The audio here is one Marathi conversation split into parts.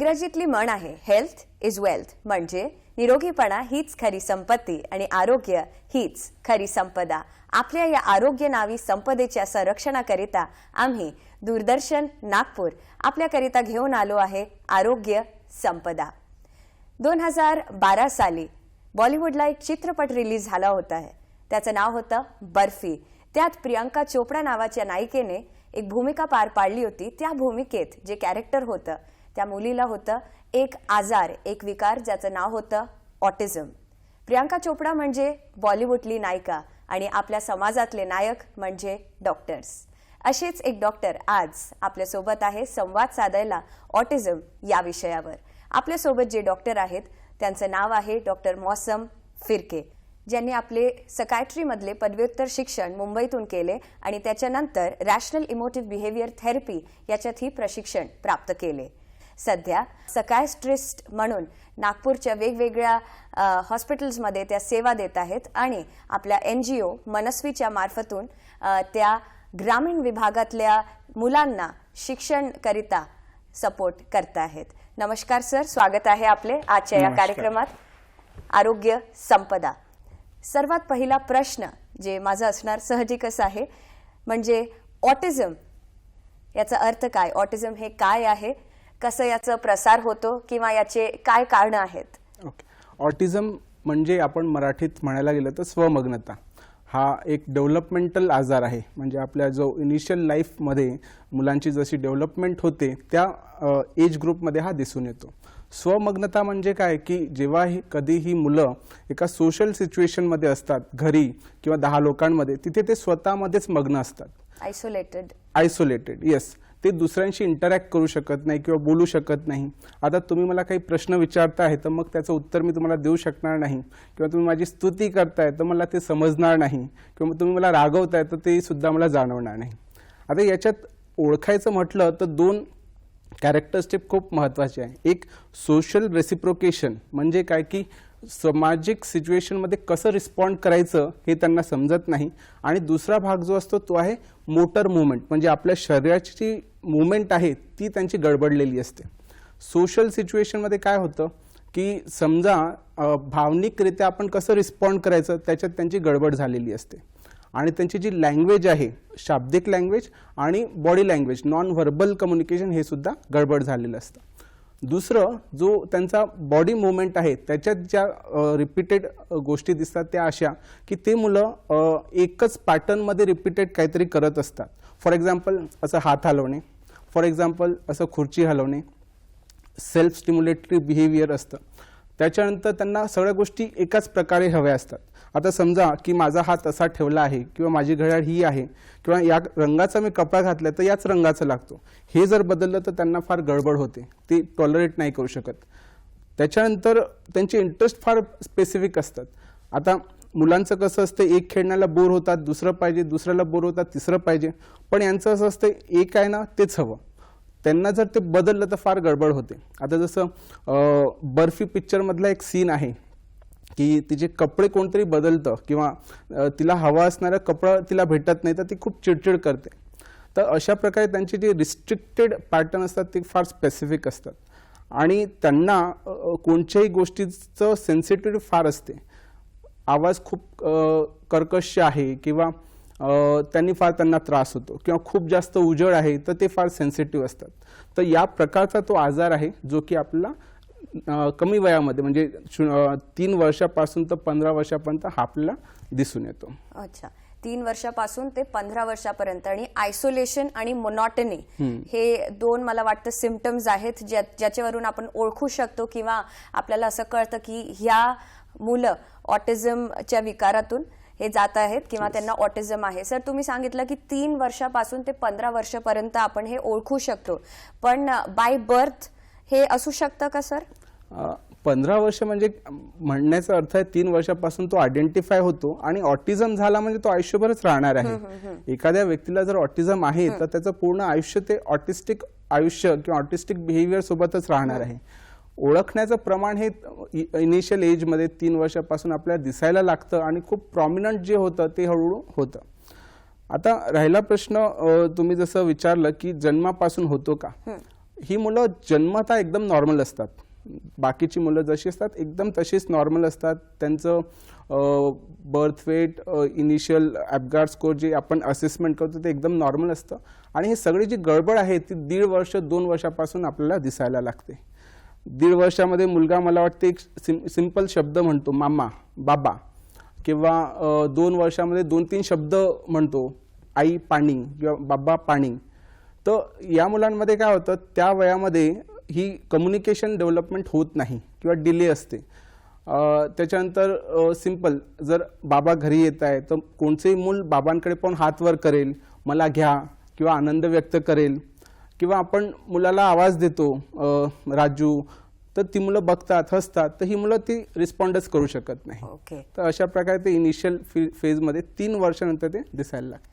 इंग्रजीतली म्हण आहे हेल्थ इज वेल्थ, म्हणजे निरोगीपणा हीच खरी संपत्ती आणि आरोग्य हीच खरी संपदा. आपल्या या आरोग्य नावी संपदेच्या संरक्षणाकरिता आम्ही दूरदर्शन नागपूर आपल्याकरिता घेऊन आलो आहे आरोग्य संपदा. 2012 साली बॉलिवूडला एक चित्रपट रिलीज झाला होता. त्याचं नाव होतं बर्फी. त्यात प्रियांका चोपडा नावाच्या नायिकेने एक भूमिका पार पाडली होती. त्या भूमिकेत जे कॅरेक्टर होतं त्या मुलीला होतं एक आजार, एक विकार ज्याचं नाव होतं ऑटिझम. प्रियांका चोपडा म्हणजे बॉलिवूडली नायिका आणि आपल्या समाजातले नायक म्हणजे डॉक्टर्स. असेच एक डॉक्टर आज आपल्यासोबत आहे संवाद साधायला ऑटिझम या विषयावर. आपल्यासोबत जे डॉक्टर आहेत त्यांचं नाव आहे डॉक्टर मौसम फिरके, ज्यांनी आपले सकायट्री मधले पदव्युत्तर शिक्षण मुंबईतून केले आणि त्याच्यानंतर रॅशनल इमोटिव्ह बिहेवियर थेरपी याच्यातही प्रशिक्षण प्राप्त केले. सध्या सकायट्रिस्ट म्हणून नागपूरच्या वेगवेगळ्या हॉस्पिटल्समध्ये त्या सेवा देत आहेत आणि आपल्या NGO मनस्वीच्या मार्फतून त्या ग्रामीण विभागातल्या मुलांना शिक्षण करिता सपोर्ट करत आहेत. नमस्कार सर, स्वागत आहे आपले आजच्या या कार्यक्रमात आरोग्य संपदा. सर्वात पहिला प्रश्न जे माझा असणार साहजिकच आहे, म्हणजे ऑटिझम याचा अर्थ काय? ऑटिझम हे काय आहे, कसं याचा प्रसार होतो किंवा याचे काय कारण आहेत? ओके, ऑटिझम म्हणजे आपण मराठीत म्हणायला गेलं तर स्वमग्नता. हा एक डेव्हलपमेंटल आजार आहे. म्हणजे आपल्या जो इनिशियल लाईफमध्ये मुलांची जशी डेव्हलपमेंट होते त्या एज ग्रुपमध्ये हा दिसून येतो. स्वमग्नता म्हणजे काय की जेव्हा कधीही मुलं एका सोशल सिच्युएशनमध्ये असतात, घरी किंवा 10 लोकांमध्ये, तिथे ते स्वतःमध्येच मग्न असतात. Isolated yes. ते दुसऱ्यांशी इंटरॅक्ट करू शकत नाही किंवा बोलू शकत नाही. आता तुम्ही मला काही प्रश्न विचारताय तर मग त्याचं उत्तर मी तुम्हाला देऊ शकणार नाही, किंवा तुम्ही माझी स्तुती करताय तर मला ते समजणार नाही, किंवा तुम्ही मला रागवताय तर ते सुद्धा मला जाणवणार नाही. आता याच्यात ओळखायचं म्हटलं तर 2 कॅरेक्टरिस्टिक खूप महत्त्वाचे आहे. एक सोशल रेसिप्रोकेशन म्हणजे काय की सामाजिक सिच्युएशनमध्ये कसं रिस्पॉन्ड करायचं हे त्यांना समजत नाही. आणि दुसरा भाग जो असतो तो आहे मोटर मुवमेंट, म्हणजे आपल्या शरीराची जी मुवमेंट आहे ती त्यांची गडबडलेली असते. सोशल सिच्युएशनमध्ये काय होतं की समजा भावनिकरित्या आपण कसं रिस्पॉन्ड करायचं त्याच्यात त्यांची गडबड झालेली असते. आणि त्यांची जी लँग्वेज आहे, शाब्दिक लँग्वेज आणि body language, non verbal communication, हे सुद्धा गडबड झालेलं असतं. दुसरं जो त्यांचा बॉडी मुवमेंट आहे त्याच्यात ज्या रिपीटेड गोष्टी दिसतात त्या अशा की ते मुलं एकच पॅटर्नमध्ये रिपीटेड काहीतरी करत असतात. फॉर एक्झाम्पल असं हात हलवणे, फॉर एक्झाम्पल असं खुर्ची हलवणे, सेल्फ स्टिम्युलेटरी बिहेवियर असतं. त्याच्यानंतर त्यांना सगळ्या गोष्टी एकाच प्रकारे हव्या असतात. आता समजा की माझा हात असा ठेवला आहे किंवा माझी घड्याळ ही आहे किंवा या रंगाचा मी कपडा घातला तर याच रंगाचा लागतो, हे जर बदललं तर त्यांना फार गडबड होते, ते टॉलरेट नाही करू शकत. त्याच्यानंतर त्यांचे इंटरेस्ट फार स्पेसिफिक असतात. आता मुलांचं कसं असतं, एक खेळण्याला बोर होतात, दुसरं पाहिजे, दुसऱ्याला बोर होतात, तिसरं पाहिजे. पण यांचं असं असतं एक आहे ना तेच हवं. त्यांना जर ते बदललं तर फार गडबड होते. आता जसं बर्फी पिक्चरमधला एक सीन आहे की तिचे कपडे कोणतरी बदलतं किंवा तिला हवा असणारा कपडा तिला भेटत नाही तर ती खूप चिडचिड करते. तर अशा प्रकारे त्यांचे जे रिस्ट्रिक्टेड पॅटर्न असतात ते फार स्पेसिफिक असतात आणि त्यांना कोणत्याही गोष्टीचं सेन्सिटिव्हिटी फार असते. आवाज खूप कर्कश आहे किंवा त्यांना त्रास होतो, किंवा खूप जास्त उजेड आहे तर ते फार सेन्सिटिव्ह असतात. तर या प्रकारचा तो आजार आहे जो की आपल्याला कमी वयामध्ये म्हणजे 3 वर्षापासून तर 15 वर्षापर्यंत हा आपल्याला दिसून येतो. अच्छा, 3 वर्षापासून ते 15 वर्षापर्यंत. आणि आयसोलेशन आणि मोनोटनी हे 2 मला वाटतं सिम्पटम्स आहेत ज्याच्यावरून आपण ओळखू शकतो किंवा आपल्याला असं कळतं की ह्या मुलं ऑटिझमच्या विकारातून हे जात आहेत किंवा त्यांना ऑटिझम आहे. सर, तुम्ही सांगितलं की 3 वर्षापासून ते 15 वर्षापर्यंत आपण हे ओळखू शकतो, पण बाय बर्थ हे असू शकतं का सर? 15 वर्ष म्हणजे म्हणण्याचा अर्थ आहे 3 वर्षापासून तो आयडेंटिफाय होतो आणि ऑटिझम झाला म्हणजे तो आयुष्यभरच राहणार आहे. एखाद्या व्यक्तीला जर ऑटिझम आहे तर त्याचं पूर्ण आयुष्य ते ऑटिस्टिक आयुष्य किंवा ऑटिस्टिक बिहेवियर सोबतच राहणार आहे. ओळखण्याचं प्रमाण हे इनिशियल एजमध्ये 3 वर्षापासून आपल्याला दिसायला लागतं आणि खूप प्रॉमिनंट जे होतं ते हळूहळू होतं. आता राहिला प्रश्न तुम्ही जसं विचारलं की जन्मापासून होतो का, ही मुलं जन्मतः एकदम नॉर्मल असतात. बाकीची मुलं जशी असतात एकदम तशीच नॉर्मल असतात. त्यांचं बर्थ वेट, इनिशियल ॲपगार्ड स्कोर जे आपण असेसमेंट करतो ते एकदम नॉर्मल असतं. आणि ही सगळी जी गडबड आहे ती 1.5 वर्ष 2 वर्षापासून आपल्याला दिसायला लागते. 1.5 वर्षामध्ये मुलगा मला वाटते एक सिंपल शब्द म्हणतो, मामा, बाबा, किंवा 2 वर्षामध्ये 2-3 शब्द म्हणतो, आई पाणी किंवा बाबा पाणी. तर या मुलांमध्ये काय होतं, त्या वयामध्ये ही कम्युनिकेशन डेव्हलपमेंट होत नाही किंवा डिले असते. त्याच्यानंतर सिंपल, जर बाबा घरी येत आहे तर कोणतेही मूल बाबांकडे पाहून हात वर करेल, मला घ्या, किंवा आनंद व्यक्त करेल, किंवा आपण मुलाला आवाज देतो राजू, तर ती मुलं बघतात, हसतात, तर ही मुलं ती रिस्पॉन्डच करू शकत नाही. ओके तर अशा प्रकारे ते इनिशियल फेजमध्ये 3 वर्षानंतर ते दिसायला लागते.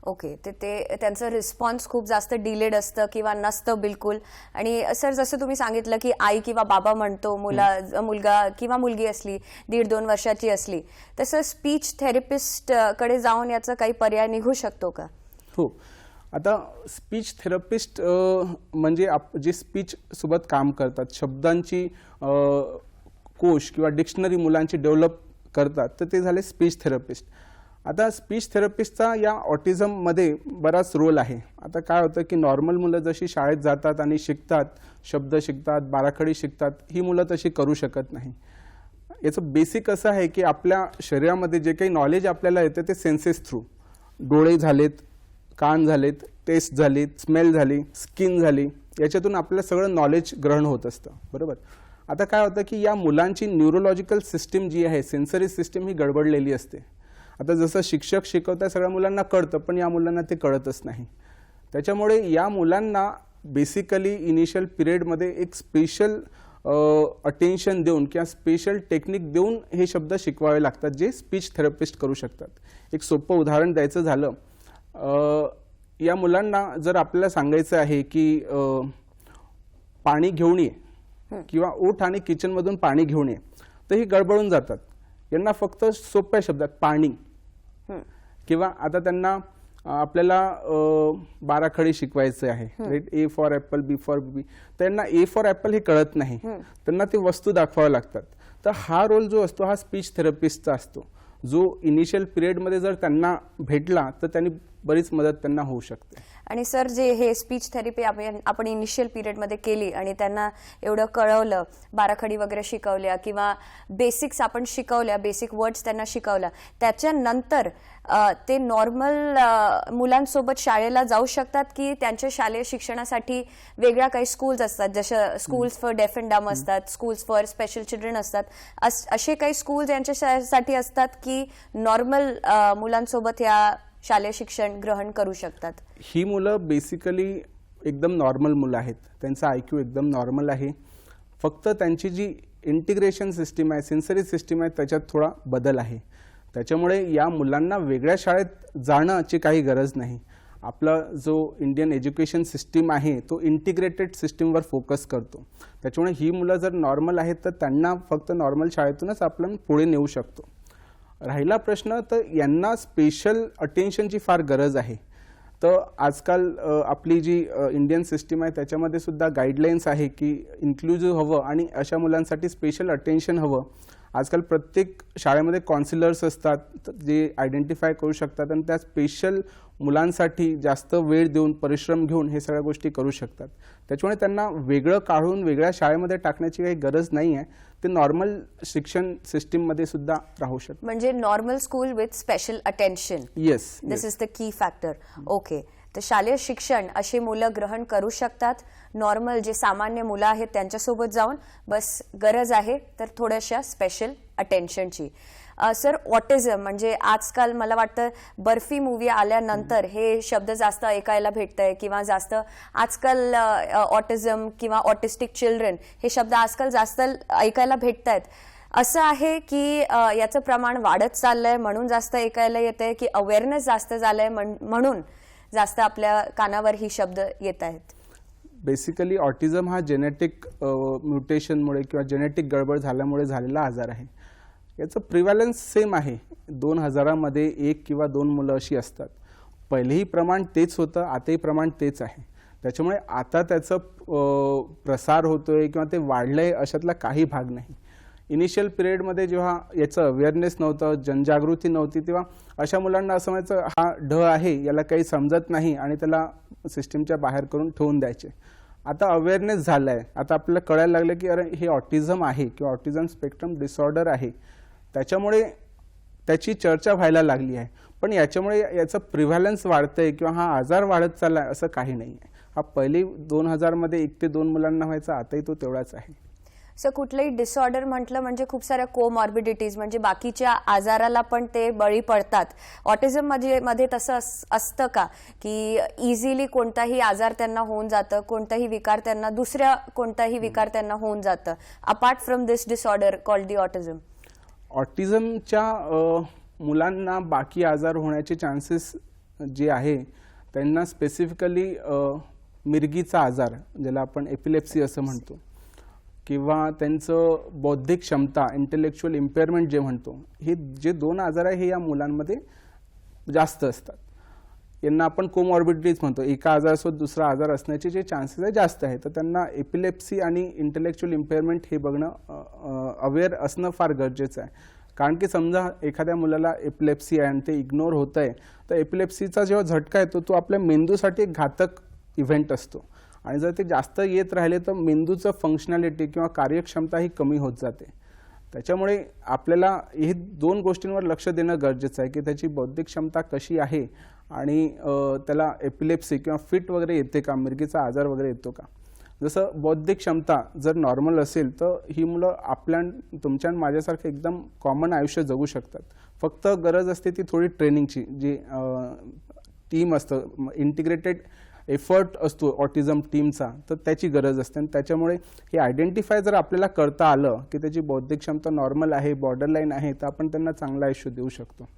ओके, ते त्यांचं रिस्पॉन्स खूप जास्त डिलेड असतं किंवा नसतं बिलकुल. आणि सर जसं तुम्ही सांगितलं की आई किंवा बाबा म्हणतो, मुलगा किंवा मुलगी असली 1.5-2 वर्षाची असली, तसं स्पीच थेरपिस्ट कडे जाऊन याचा काही पर्याय निघू शकतो का? हो, आता स्पीच थेरपिस्ट म्हणजे जे स्पीच सोबत काम करतात, शब्दांची कोश किंवा डिक्शनरी मुलांची डेव्हलप करतात, तर ते झाले स्पीच थेरपिस्ट. आता स्पीच थेरपिस्टचा या ऑटिझममध्ये बराच रोल आहे. आता काय होतं की नॉर्मल मुलं जशी शाळेत जातात आणि शिकतात, शब्द शिकतात, बाराखडी शिकतात, ही मुलं तशी करू शकत नाही. याचं बेसिक असं आहे की आपल्या शरीरामध्ये जे काही नॉलेज आपल्याला येतं ते सेन्सेस थ्रू, डोळे झालेत, कान झालेत, टेस्ट झाली, स्मेल झाली, स्किन झाली, याच्यातून आपल्याला सगळं नॉलेज ग्रहण होत असतं, बरोबर. आता काय होतं की या मुलांची न्यूरोलॉजिकल सिस्टीम जी आहे, सेन्सरी सिस्टीम, ही गडबडलेली असते. आता जसं शिक्षक शिकवतात सगळ्या मुलांना कळतं, पण या मुलांना ते कळतच नाही. त्याच्यामुळे या मुलांना बेसिकली इनिशियल पिरियडमध्ये एक स्पेशल अटेन्शन देऊन किंवा स्पेशल टेक्निक देऊन हे शब्द शिकवावे लागतात, जे स्पीच थेरपिस्ट करू शकतात. एक सोपं उदाहरण द्यायचं झालं, या मुलांना जर आपल्याला सांगायचं आहे की पाणी घेऊन ये किंवा उठ आणि किचनमधून पाणी घेऊन ये, तर ही गडबडून जातात. यांना फक्त सोप्या शब्दात पाणी, किंवा आता त्यांना आपल्याला बाराखडी शिकवायचं आहे, right, A for apple, B for bee, त्यांना ए फॉर ॲपल हे कळत नाही, त्यांना ते वस्तू दाखवाव्या लागतात. तर हा रोल जो असतो हा स्पीच थेरपिस्टचा असतो, जो इनिशियल पिरियडमध्ये जर त्यांना भेटला तर त्यांनी बरीच मदत त्यांना होऊ शकते. आणि सर जे हे स्पीच थेरपी आपण इनिशियल पिरियडमध्ये केली आणि त्यांना एवढं कळवलं, बाराखडी वगैरे शिकवल्या किंवा बेसिक्स आपण शिकवल्या, बेसिक वर्ड्स त्यांना शिकवल्या, त्याच्यानंतर ते नॉर्मल मुलांसोबत शाळेला जाऊ शकतात की त्यांच्या शालेय शिक्षणासाठी वेगळ्या काही स्कूल्स असतात, जसं स्कूल्स फॉर डेफ अँड डम असतात, स्कूल्स फॉर स्पेशल चिल्ड्रन असतात, असे काही स्कूल्स यांच्यासाठी असतात की नॉर्मल मुलांसोबत या शालेय शिक्षण ग्रहण करू शकतात? ही मुलं बेसिकली एकदम नॉर्मल मुलं आहेत, त्यांचा IQ एकदम नॉर्मल आहे. फक्त त्यांची जी इंटिग्रेशन सिस्टीम आहे, सेन्सरी सिस्टीम आहे, त्याच्यात थोडा बदल आहे. त्याच्यामुळे या मुलांना वेगळ्या शाळेत जाण्याची काही गरज नाही. आपला जो इंडियन एज्युकेशन सिस्टीम आहे तो इंटिग्रेटेड सिस्टीमवर फोकस करतो. त्याच्यामुळे ही मुलं जर नॉर्मल आहेत तर त्यांना फक्त नॉर्मल शाळेतूनच आपण पुढे नेऊ शकतो. राहिला प्रश्न, तर यांना स्पेशल अटेन्शनची फार गरज आहे. तर आजकाल आपली जी इंडियन सिस्टीम आहे त्याच्यामध्ये सुद्धा गाईडलाईन्स आहे की इन्क्लुझिव्ह हवं आणि अशा मुलांसाठी स्पेशल अटेन्शन हवं. आजकाल प्रत्येक शाळेमध्ये काउन्सिलर्स असतात जे आयडेंटिफाय करू शकतात आणि त्या स्पेशल मुलांसाठी जास्त वेळ देऊन, परिश्रम घेऊन हे सगळ्या गोष्टी करू शकतात. त्याच्यामुळे त्यांना वेगळं काढून वेगळ्या शाळेमध्ये टाकण्याची काही गरज नाही आहे. ते नॉर्मल शिक्षण सिस्टीममध्ये सुद्धा राहू शकतात. म्हणजे normal school with special attention. Yes, this is the की फॅक्टर. ओके, तर शालेय शिक्षण अशी मुलं ग्रहण करू शकतात. नॉर्मल जे सामान्य मुलं आहेत त्यांच्यासोबत जाऊन, बस गरज आहे तर थोड्याशा स्पेशल अटेन्शनची. सर, ऑटिझम म्हणजे आजकाल मला वाटतं बर्फी मूवी आल्यानंतर हे शब्द जास्त ऐकायला भेटतंय किंवा जास्त आजकाल ऑटिझम किंवा ऑटिस्टिक चिल्ड्रन हे शब्द आजकाल जास्त ऐकायला भेटतायत. असं आहे की याचं प्रमाण वाढत चाललंय म्हणून जास्त ऐकायला येतंय, की अवेअरनेस जास्त झालंय म्हणून जास्त आपल्या कानावर ही शब्द येत आहेत? बेसिकली ऑटिझम हा जेनेटिक म्युटेशनमुळे किंवा जेनेटिक गडबड झाल्यामुळे झालेला आजार आहे. याचं प्रिव्हॅलन्स सेम आहे. 2000मध्ये 1 किंवा 2 मुलं अशी असतात. पहिलेही प्रमाण तेच होतं, आताही प्रमाण तेच आहे. त्याच्यामुळे आता त्याचं प्रसार होतोय किंवा ते वाढलंय अशातला काही भाग नाही. इनिशियल पिरियडमध्ये जेव्हा याचं अवेअरनेस नव्हतं, जनजागृती नव्हती, तेव्हा अशा मुलांना असं व्हायचं हा ढ आहे, याला काही समजत नाही आणि त्याला सिस्टीमच्या बाहेर करून ठेवून द्यायचे. आता अवेअरनेस झाला आहे, आता आपल्याला कळायला लागलं की अरे हे ऑटिझम आहे किंवा ऑटिझम स्पेक्ट्रम डिसऑर्डर आहे. त्याच्यामुळे त्याची चर्चा व्हायला लागली आहे. पण याच्यामुळे याचं प्रिव्हॅलन्स वाढतंय किंवा हा आजार वाढत चाललाय असं काही नाही आहे. हा पहिली 2000 मध्ये 1 ते 2 मुलांना व्हायचा, आताही तो तेवढाच आहे. सर कुठलंही डिसऑर्डर म्हटलं म्हणजे खूप साऱ्या कोमॉर्बिडिटीज म्हणजे बाकीच्या आजाराला पण ते बळी पडतात. ऑटिझम मध्ये तसं असतं का की इझिली कोणताही आजार त्यांना होऊन जातं, कोणताही विकार त्यांना दुसऱ्या कोणताही विकार त्यांना होऊन जातं apart from this disorder called the autism? ऑटिझमच्या मुलांना बाकी आजार होण्याचे चान्सेस जे आहे त्यांना स्पेसिफिकली मिरगीचा आजार ज्याला आपण एपिलेप्सी असं म्हणतो किंवा त्यांचं बौद्धिक क्षमता इंटेलेक्च्युअल इम्पेअरमेंट जे म्हणतो, हे जे 2 आजार आहे हे या मुलांमध्ये जास्त असतात. यांना आपण कोमॉर्बिडिटीज म्हणतो. एका आजारासोबत दुसरा आजार असण्याचे जे चान्सेस आहे जास्त आहे. तर त्यांना एपिलेप्सी आणि इंटेलेक्च्युअल इम्पेअरमेंट हे बघणं अवेअर असणं फार गरजेचं आहे. कारण की समजा एखाद्या मुलाला एपिलेप्सी आहे आणि ते इग्नोर होत आहे, तर एपिलेप्सीचा जेव्हा झटका येतो तो आपल्या मेंदूसाठी एक घातक इव्हेंट असतो आणि जर ते जास्त येत राहिले तर मेंदूचं फंक्शनॅलिटी किंवा कार्यक्षमता ही कमी होत जाते. त्याच्यामुळे आपल्याला हे 2 गोष्टींवर लक्ष देणं गरजेचं आहे की त्याची बौद्धिक क्षमता कशी आहे आणि त्याला एपिलेप्सी किंवा फिट वगैरे येते का, मिरगीचा आजार वगैरे येतो का. जसं बौद्धिक क्षमता जर नॉर्मल असेल तर ही मुलं तुमच्या आणि माझ्यासारखं एकदम कॉमन आयुष्य जगू शकतात. फक्त गरज असते ती थोडी ट्रेनिंगची, जी टीम असतं, इंटिग्रेटेड एफर्ट असतो ऑटिझम टीमचा, तर त्याची गरज असते. आणि त्याच्यामुळे हे आयडेंटिफाय जर आपल्याला करता आलं की त्याची बौद्धिक क्षमता नॉर्मल आहे, बॉर्डरलाईन आहे, तर आपण त्यांना चांगलं आयुष्य देऊ शकतो.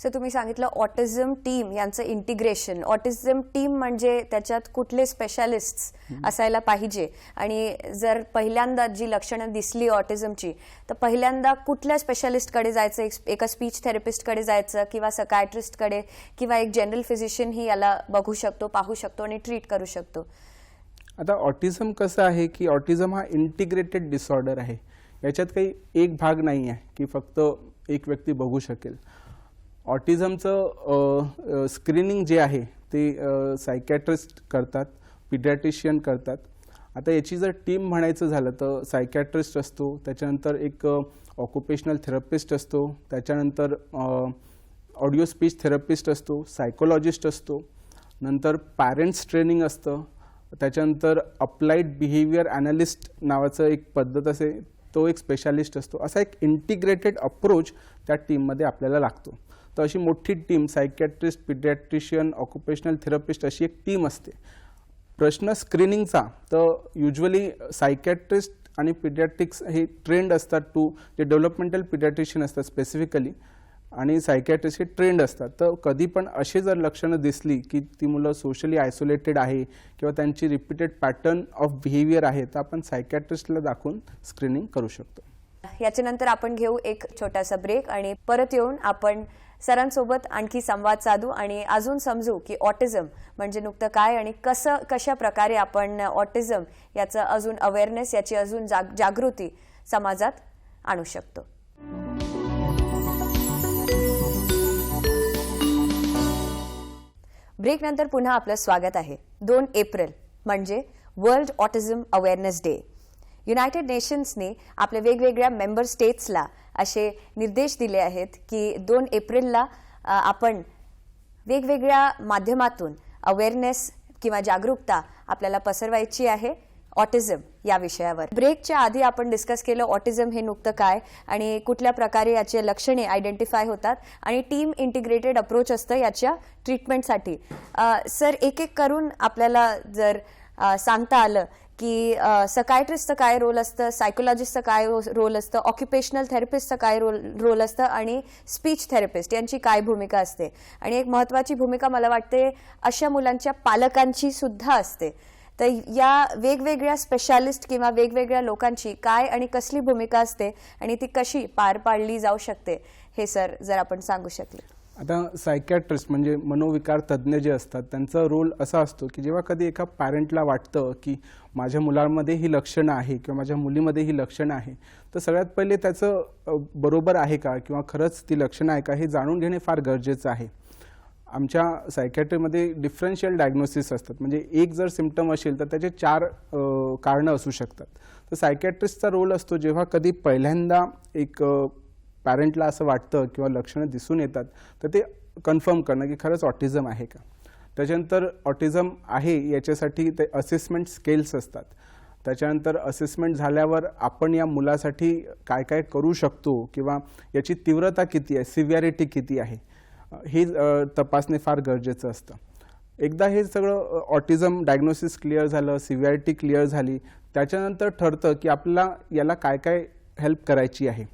सर तुम्ही सांगितलं ऑटिझम टीम यांचं इंटिग्रेशन. ऑटिझम टीम म्हणजे त्याच्यात कुठले स्पेशालिस्ट्स असायला पाहिजे आणि जर पहिल्यांदा जी लक्षणं दिसली ऑटिझमची तर पहिल्यांदा कुठल्या स्पेशालिस्टकडे जायचं? एका स्पीच थेरपिस्टकडे जायचं किंवा सकायट्रिस्टकडे किंवा एक जनरल फिजिशियन ही याला बघू शकतो, पाहू शकतो आणि ट्रीट करू शकतो? आता ऑटिझम कसं आहे की ऑटिझम हा इंटिग्रेटेड डिसऑर्डर आहे. याच्यात काही एक भाग नाही आहे की फक्त एक व्यक्ती बघू शकेल. ऑटिझमचं स्क्रीनिंग जे आहे ते सायकॅट्रिस्ट करतात, पिडियाट्रिशियन करतात. आता याची जर टीम म्हणायचं झालं तर सायकॅट्रिस्ट असतो, त्याच्यानंतर एक ऑक्युपेशनल थेरपिस्ट असतो, त्याच्यानंतर ऑडिओ स्पीच थेरपिस्ट असतो, सायकोलॉजिस्ट असतो, नंतर पॅरेंट्स ट्रेनिंग असतं, त्याच्यानंतर अप्लाइड बिहेवियर ॲनालिस्ट नावाचं एक पद्धत असे तो एक स्पेशालिस्ट असतो. असा एक इंटिग्रेटेड अप्रोच त्या टीममध्ये आपल्याला लागतो. तर अशी मोठी team psychiatrist, paediatrician, occupational therapist अशी एक टीम असते. प्रश्न स्क्रीनिंगचा तर युजली सायकॅट्रिस्ट आणि पिडियाट्रिक्स हे ट्रेंड असतात जे डेव्हलपमेंटल पिडियाट्रिशियन असतात स्पेसिफिकली आणि सायकॅट्रिस्ट हे ट्रेंड असतात. तर कधी पण अशी जर लक्षणं दिसली की ती मुलं सोशली आयसोलेटेड आहे किंवा त्यांची रिपीटेड पॅटर्न ऑफ बिहेवियर आहे तर आपण सायकॅट्रिस्टला दाखवून स्क्रीनिंग करू शकतो. याच्यानंतर आपण घेऊ एक छोटासा ब्रेक आणि परत येऊन आपण सरांसोबत आणखी संवाद साधू आणि अजून समजू की ऑटिझम म्हणजे नुकतं काय आणि कशा प्रकारे आपण ऑटिझम याचं अजून अवेअरनेस, याची अजून जागृती समाजात आणू शकतो. ब्रेक नंतर पुन्हा आपलं स्वागत आहे. 2 एप्रिल म्हणजे World Autism Awareness Day. United नेशन्सने आपल्या वेगवेगळ्या मेंबर स्टेट्सला असे निर्देश दिले आहेत की 2 एप्रिलला आपण वेगवेगळ्या माध्यमातून अवेअरनेस किंवा जागरूकता आपल्याला पसरवायची आहे ऑटिझम या विषयावर. ब्रेकच्या आधी आपण डिस्कस केलं ऑटिझम हे नुकतं काय आणि कुठल्या प्रकारे याचे लक्षणे आयडेंटिफाय होतात आणि टीम इंटिग्रेटेड अप्रोच असतं याच्या ट्रीटमेंटसाठी. सर एक एक करून आपल्याला जर सांगता आलं की सकायट्रिस्टचं काय रोल असतं, सायकोलॉजिस्टचं काय रोल असतं, ऑक्युपेशनल थेरपिस्टचं काय रोल असतं आणि स्पीच थेरपिस्ट यांची काय भूमिका असते. आणि एक महत्त्वाची भूमिका मला वाटते अशा मुलांच्या पालकांची सुद्धा असते. तर या वेगवेगळ्या स्पेशालिस्ट किंवा वेगवेगळ्या लोकांची काय आणि कसली भूमिका असते आणि ती कशी पार पाडली जाऊ शकते हे सर जर आपण सांगू शकले. आता सायकॅट्रिस्ट म्हणजे मनोविकार तज्ज्ञ जे असतात त्यांचा रोल असा असतो की जेव्हा कधी एका पॅरेंटला वाटतं की माझ्या मुलांमध्ये ही लक्षणं आहे किंवा माझ्या मुलीमध्ये ही लक्षणं आहे, तर सगळ्यात पहिले त्याचं बरोबर आहे का किंवा खरंच ती लक्षणं आहे का हे जाणून घेणे फार गरजेचं आहे. आमच्या सायकॅट्रीमध्ये डिफरन्शियल डायग्नोसिस असतात, म्हणजे एक जर सिम्पटम असेल तर त्याचे 4 कारणं असू शकतात. तर सायकॅट्रिस्टचा रोल असतो जेव्हा कधी पहिल्यांदा एक पॅरेंटला असं वाटतं किंवा लक्षणं दिसून येतात तर ते कन्फर्म करणं की खरंच ऑटिझम आहे का. त्याच्यानंतर ऑटिझम आहे याच्यासाठी ते असेसमेंट स्केल्स असतात. त्याच्यानंतर असेसमेंट झाल्यावर आपण या मुलासाठी काय काय करू शकतो किंवा याची तीव्रता किती आहे, सिव्हिअरिटी किती आहे, हे तपासणे फार गरजेचं असतं. एकदा हे सगळं ऑटिझम डायग्नोसिस क्लिअर झालं, सिव्हिअरिटी क्लिअर झाली, त्याच्यानंतर ठरतं की आपल्याला याला काय काय हेल्प करायची आहे.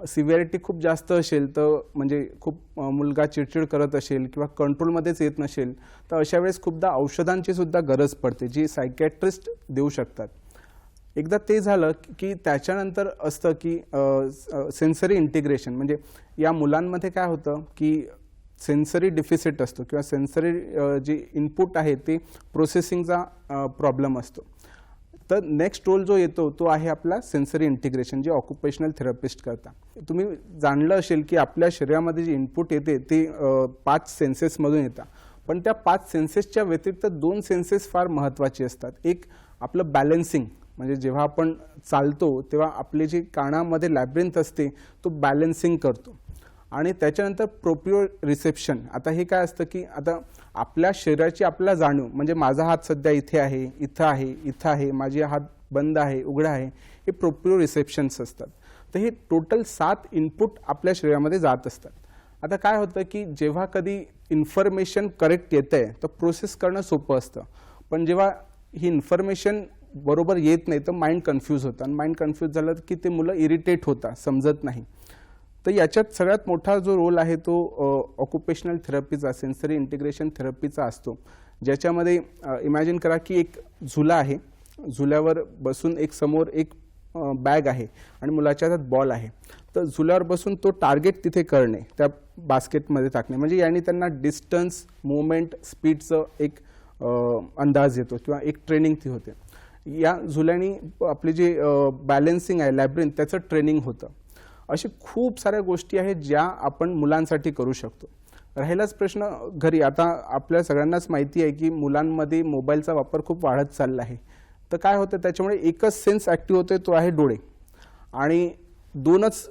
सिव्हिअरिटी खूप जास्त असेल तर म्हणजे खूप मुलगा चिडचिड करत असेल किंवा कंट्रोलमध्येच येत नसेल तर अशा वेळेस खूपदा औषधांची सुद्धा गरज पडते जी सायकॅट्रिस्ट देऊ शकतात. एकदा ते झालं की त्याच्यानंतर असतं की सेन्सरी इंटिग्रेशन, म्हणजे या मुलांमध्ये काय होतं की सेन्सरी डिफिसिट असतो किंवा सेन्सरी जे इनपुट आहे ते प्रोसेसिंगचा प्रॉब्लेम असतो. तर नेक्स्ट रोल जो येतो तो आहे आपला सेन्सरी इंटिग्रेशन, जे ऑक्युपेशनल थेरपिस्ट करता. तुम्ही जाणलं असेल की आपल्या शरीरामध्ये जे इनपुट येते ते 5 सेन्सेसमधून येतात, पण त्या 5 सेन्सेसच्या व्यतिरिक्त 2 सेन्सेस फार महत्त्वाचे असतात. एक आपलं बॅलन्सिंग, म्हणजे जेव्हा आपण चालतो तेव्हा आपले जे कानामध्ये लॅब्रिंथ असते तो बॅलन्सिंग करतो. आणि त्याच्यानंतर प्रोप्रिओ रिसेप्शन. आता हे काय असतं की आता आपल्या शरीराची आपल्याला जाणीव, म्हणजे माझा हात सध्या इथे आहे, इथं आहे, इथं आहे, माझे हात बंद आहे, उघडा आहे, हे प्रोप्रिओ रिसेप्शन्स असतात. तर हे टोटल 7 इनपुट आपल्या शरीरामध्ये जात असतात. आता काय होतं की जेव्हा कधी इन्फॉर्मेशन करेक्ट येतंय तर प्रोसेस करणं सोपं असतं, पण जेव्हा ही इन्फॉर्मेशन बरोबर येत नाही तर माइंड कन्फ्यूज होतं, आणि माइंड कन्फ्यूज झालं की ते मुलं इरिटेट होतात, समजत नाही. तर याच्यात सगळ्यात मोठा जो रोल आहे तो ऑक्युपेशनल थेरपीचा, सेन्सरी इंटिग्रेशन थेरपीचा असतो, ज्याच्यामध्ये इमॅजिन करा की एक झुला आहे, झुल्यावर बसून एक समोर एक बॅग आहे आणि मुलाच्या हातात बॉल आहे. तर झुल्यावर बसून तो टार्गेट तिथे करणे, त्या बास्केटमध्ये टाकणे, म्हणजे याने त्यांना डिस्टन्स, मुवमेंट, स्पीडचं एक अंदाज येतो किंवा एक ट्रेनिंग ती होते. या झुल्याने आपले जे बॅलन्सिंग आहे, लॅब्रिंथ, त्याचं ट्रेनिंग होतं. अशी खूप साऱ्या गोष्टी आहेत ज्या आपण मुलांसाठी करू शकतो. राहिलाच प्रश्न घरी. आता आपल्या सगळ्यांनाच माहिती आहे की मुलांमध्ये मोबाईलचा वापर खूप वाढत चालला आहे. तर काय होतं, त्याच्यामुळे एकच सेन्स ॲक्टिव्ह होतोय, तो आहे डोळे, आणि 2च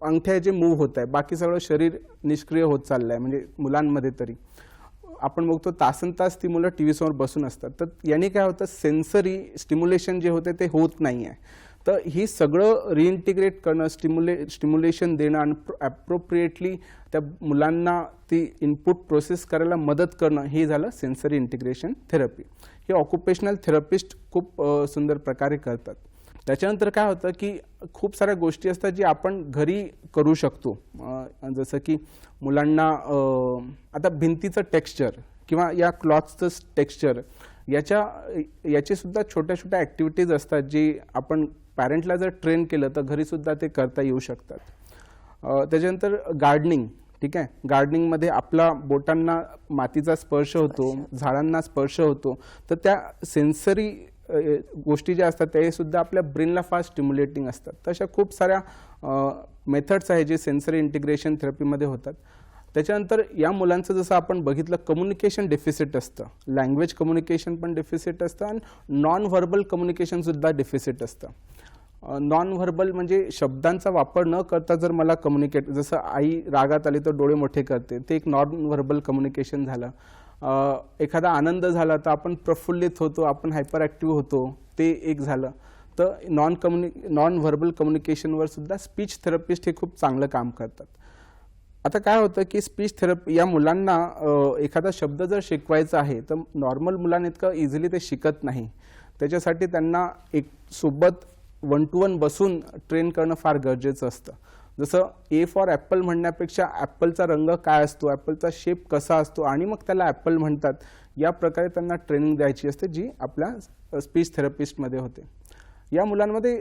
अंगठ्या जे मूव्ह होत आहे, बाकी सगळं शरीर निष्क्रिय होत चाललं आहे. म्हणजे मुलांमध्ये तरी आपण बघतो तासनतास ती मुलं टी व्ही समोर बसून असतात. तर याने काय होतं, सेन्सरी स्टिम्युलेशन जे होते ते होत नाही आहे. तर ही सगळं रिइंटिग्रेट करणं, स्टिम्युलेशन देणं आणि ॲप्रोप्रिएटली त्या मुलांना ती इनपुट प्रोसेस करायला मदत करणं, हे झालं सेन्सरी इंटिग्रेशन थेरपी. हे ऑक्युपेशनल थेरपिस्ट खूप सुंदर प्रकारे करतात. त्याच्यानंतर काय होतं की खूप साऱ्या गोष्टी असतात जी आपण घरी करू शकतो. जसं की मुलांना आता भिंतीचं टेक्स्चर किंवा या क्लॉथचं टेक्स्चर, याचे सुद्धा छोट्या छोट्या ॲक्टिव्हिटीज असतात जी आपण पॅरेंटला जर ट्रेन केलं तर घरीसुद्धा ते करता येऊ शकतात. त्याच्यानंतर गार्डनिंग, ठीक आहे, गार्डनिंगमध्ये आपला बोटांना मातीचा स्पर्श होतो, झाडांना स्पर्श होतो, तर त्या सेन्सरी गोष्टी ज्या असतात ते सुद्धा आपल्या ब्रेनला फार स्टिम्युलेटिंग असतात. तशा खूप साऱ्या मेथड्स आहेत जे सेन्सरी इंटिग्रेशन थेरपीमध्ये होतात. त्याच्यानंतर या मुलांचं जसं आपण बघितलं, कम्युनिकेशन डेफिसिट असतं, लँग्वेज कम्युनिकेशन पण डेफिसिट असतं आणि नॉन व्हर्बल कम्युनिकेशनसुद्धा डेफिसिट असतं. नॉन व्हर्बल म्हणजे शब्दांचा वापर न करता जर मला कम्युनिकेट, जसं आई रागात आली तर डोळे मोठे करते, ते एक नॉन व्हर्बल कम्युनिकेशन झालं. एखादा आनंद झाला तर आपण प्रफुल्लित होतो, आपण हायपर ॲक्टिव्ह होतो, ते एक झालं. तर नॉन व्हर्बल कम्युनिकेशनवर सुद्धा स्पीच थेरपिस्ट हे खूप चांगलं काम करतात. आता काय होतं की स्पीच थेरपी या मुलांना एखादा शब्द जर शिकवायचा आहे तर नॉर्मल मुलांइतकं इझिली ते शिकत नाही. त्याच्यासाठी त्यांना एक सोबत 1 to 1 बसून ट्रेन करणं फार गरजेचं असतं. जसं ए फॉर ॲपल म्हणण्यापेक्षा ॲपलचा रंग काय असतो, ॲपलचा शेप कसा असतो आणि मग त्याला ॲपल म्हणतात, या प्रकारे त्यांना ट्रेनिंग द्यायची असते, जी आपल्या स्पीच थेरपिस्टमध्ये होते. या मुलांमध्ये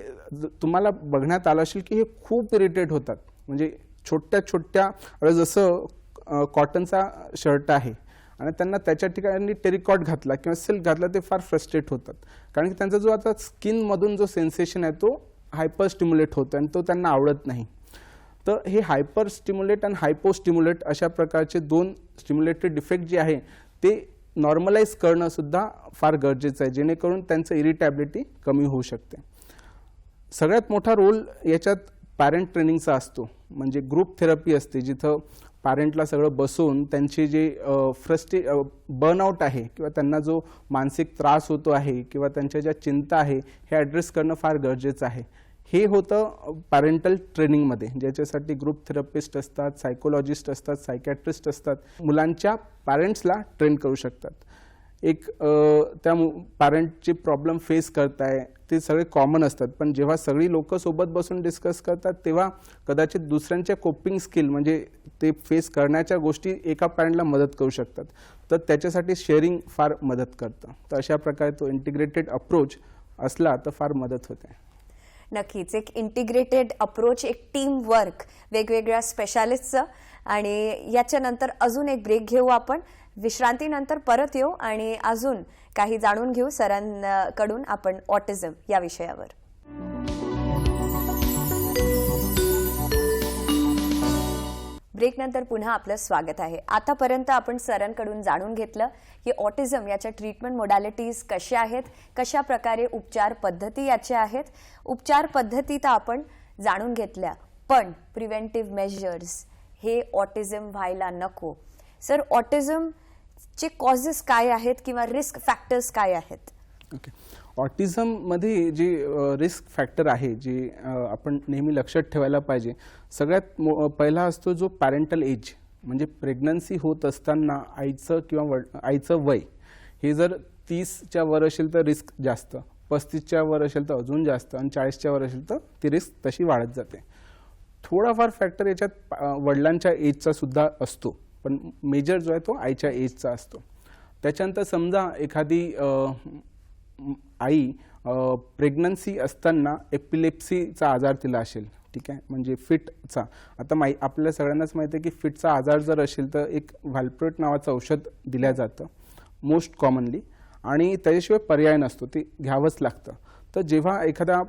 तुम्हाला बघण्यात आलं असेल की हे खूप इरिटेट होतात. म्हणजे छोट्या छोट्या, जसं कॉटनचा शर्ट आहे आणि त्यांना त्याच्या ठिकाणी टेरिकॉट घातला किंवा सिल्क घातला, ते फार फ्रस्ट्रेट होतात, कारण की त्यांचा जो आता स्किनमधून जो सेन्सेशन आहे तो हायपर स्टिम्युलेट होतो आणि तो त्यांना आवडत नाही. तर हे हायपर स्टिम्युलेट आणि हायपो स्टिम्युलेट अशा प्रकारचे दोन स्टिम्युलेटेड इफेक्ट जे आहे ते नॉर्मलाइज करणं सुद्धा फार गरजेचं आहे, जेणेकरून त्यांचं इरिटॅबिलिटी कमी होऊ शकते. सगळ्यात मोठा रोल याच्यात पॅरेंट ट्रेनिंगचा असतो, म्हणजे ग्रुप थेरपी असते, जिथं पॅरेंटला सगळं बसवून त्यांचे जे बर्नआउट आहे किंवा त्यांना जो मानसिक त्रास होतो आहे किंवा त्यांच्या ज्या चिंता आहे हे ॲड्रेस करणं फार गरजेचं आहे. हे होतं पॅरेंटल ट्रेनिंगमध्ये, ज्याच्यासाठी ग्रुप थेरपिस्ट असतात, सायकोलॉजिस्ट असतात, सायकॅट्रिस्ट असतात, मुलांच्या पॅरेंट्सला ट्रेन करू शकतात. एक त्या पॅरेंटचे प्रॉब्लेम फेस करताय ते सगळे कॉमन असतात, पण जेव्हा सगळी लोक सोबत बसून डिस्कस करतात तेव्हा कदाचित दुसऱ्यांच्या कोपिंग स्किल म्हणजे ते फेस करण्याच्या गोष्टी एका पॅरेंटला मदत करू शकतात. तर त्याच्यासाठी शेअरिंग फार मदत करतं. तर अशा प्रकारे तो इंटिग्रेटेड अप्रोच असला तर फार मदत होते. नक्कीच एक इंटिग्रेटेड अप्रोच, एक टीम वर्क वेगवेगळ्या स्पेशालिस्टचं. आणि याच्यानंतर अजून एक ब्रेक घेऊ आपण. विश्रांतीनंतर परत येऊ आणि अजून काही जाणून घेऊ सरांकडून आपण ऑटिझम या विषयावर. ब्रेकनंतर पुन्हा आपलं स्वागत आहे. आतापर्यंत आपण सरांकडून जाणून घेतलं की ऑटिझम याच्या ट्रीटमेंट मोडॅलिटीज कशा आहेत, कशा प्रकारे उपचार पद्धती याच्या आहेत. उपचार पद्धती तर आपण जाणून घेतल्या, पण प्रिव्हेंटिव्ह मेजर्स हे ऑटिझम व्हायला नको. सर, ऑटिझमचे कॉजेस काय आहेत किंवा रिस्क फॅक्टर्स काय आहेत? ओके, ऑटिझममध्ये जे रिस्क फॅक्टर आहे जे आपण नेहमी लक्षात ठेवायला पाहिजे, सगळ्यात पहिला असतो जो पॅरेंटल एज, म्हणजे प्रेग्नन्सी होत असताना आईचं किंवा आईचं वय हे जर 30च्या वर असेल तर रिस्क जास्त, 35च्या वर असेल तर अजून जास्त आणि 40च्या वर असेल तर ती रिस्क तशी वाढत जाते. थोडाफार फॅक्टर याच्यात वडिलांच्या एजचा सुद्धा असतो, पण मेजर जो आहे तो आईच्या एजचा असतो. त्याच्यानंतर समजा एखादी आई प्रेग्नन्सी असताना एपिलेप्सीचा आजार तिला असेल, ठीक आहे, म्हणजे फिटचा. आता आपल्या सगळ्यांनाच माहिती आहे की फिटचा आजार जर असेल तर एक व्हॅल्प्रोएट नावाचं औषध दिलं जातं मोस्ट कॉमनली, आणि त्याच्याशिवाय पर्याय नसतो, ते घ्यावंच लागतं. तर जेव्हा एखाद्या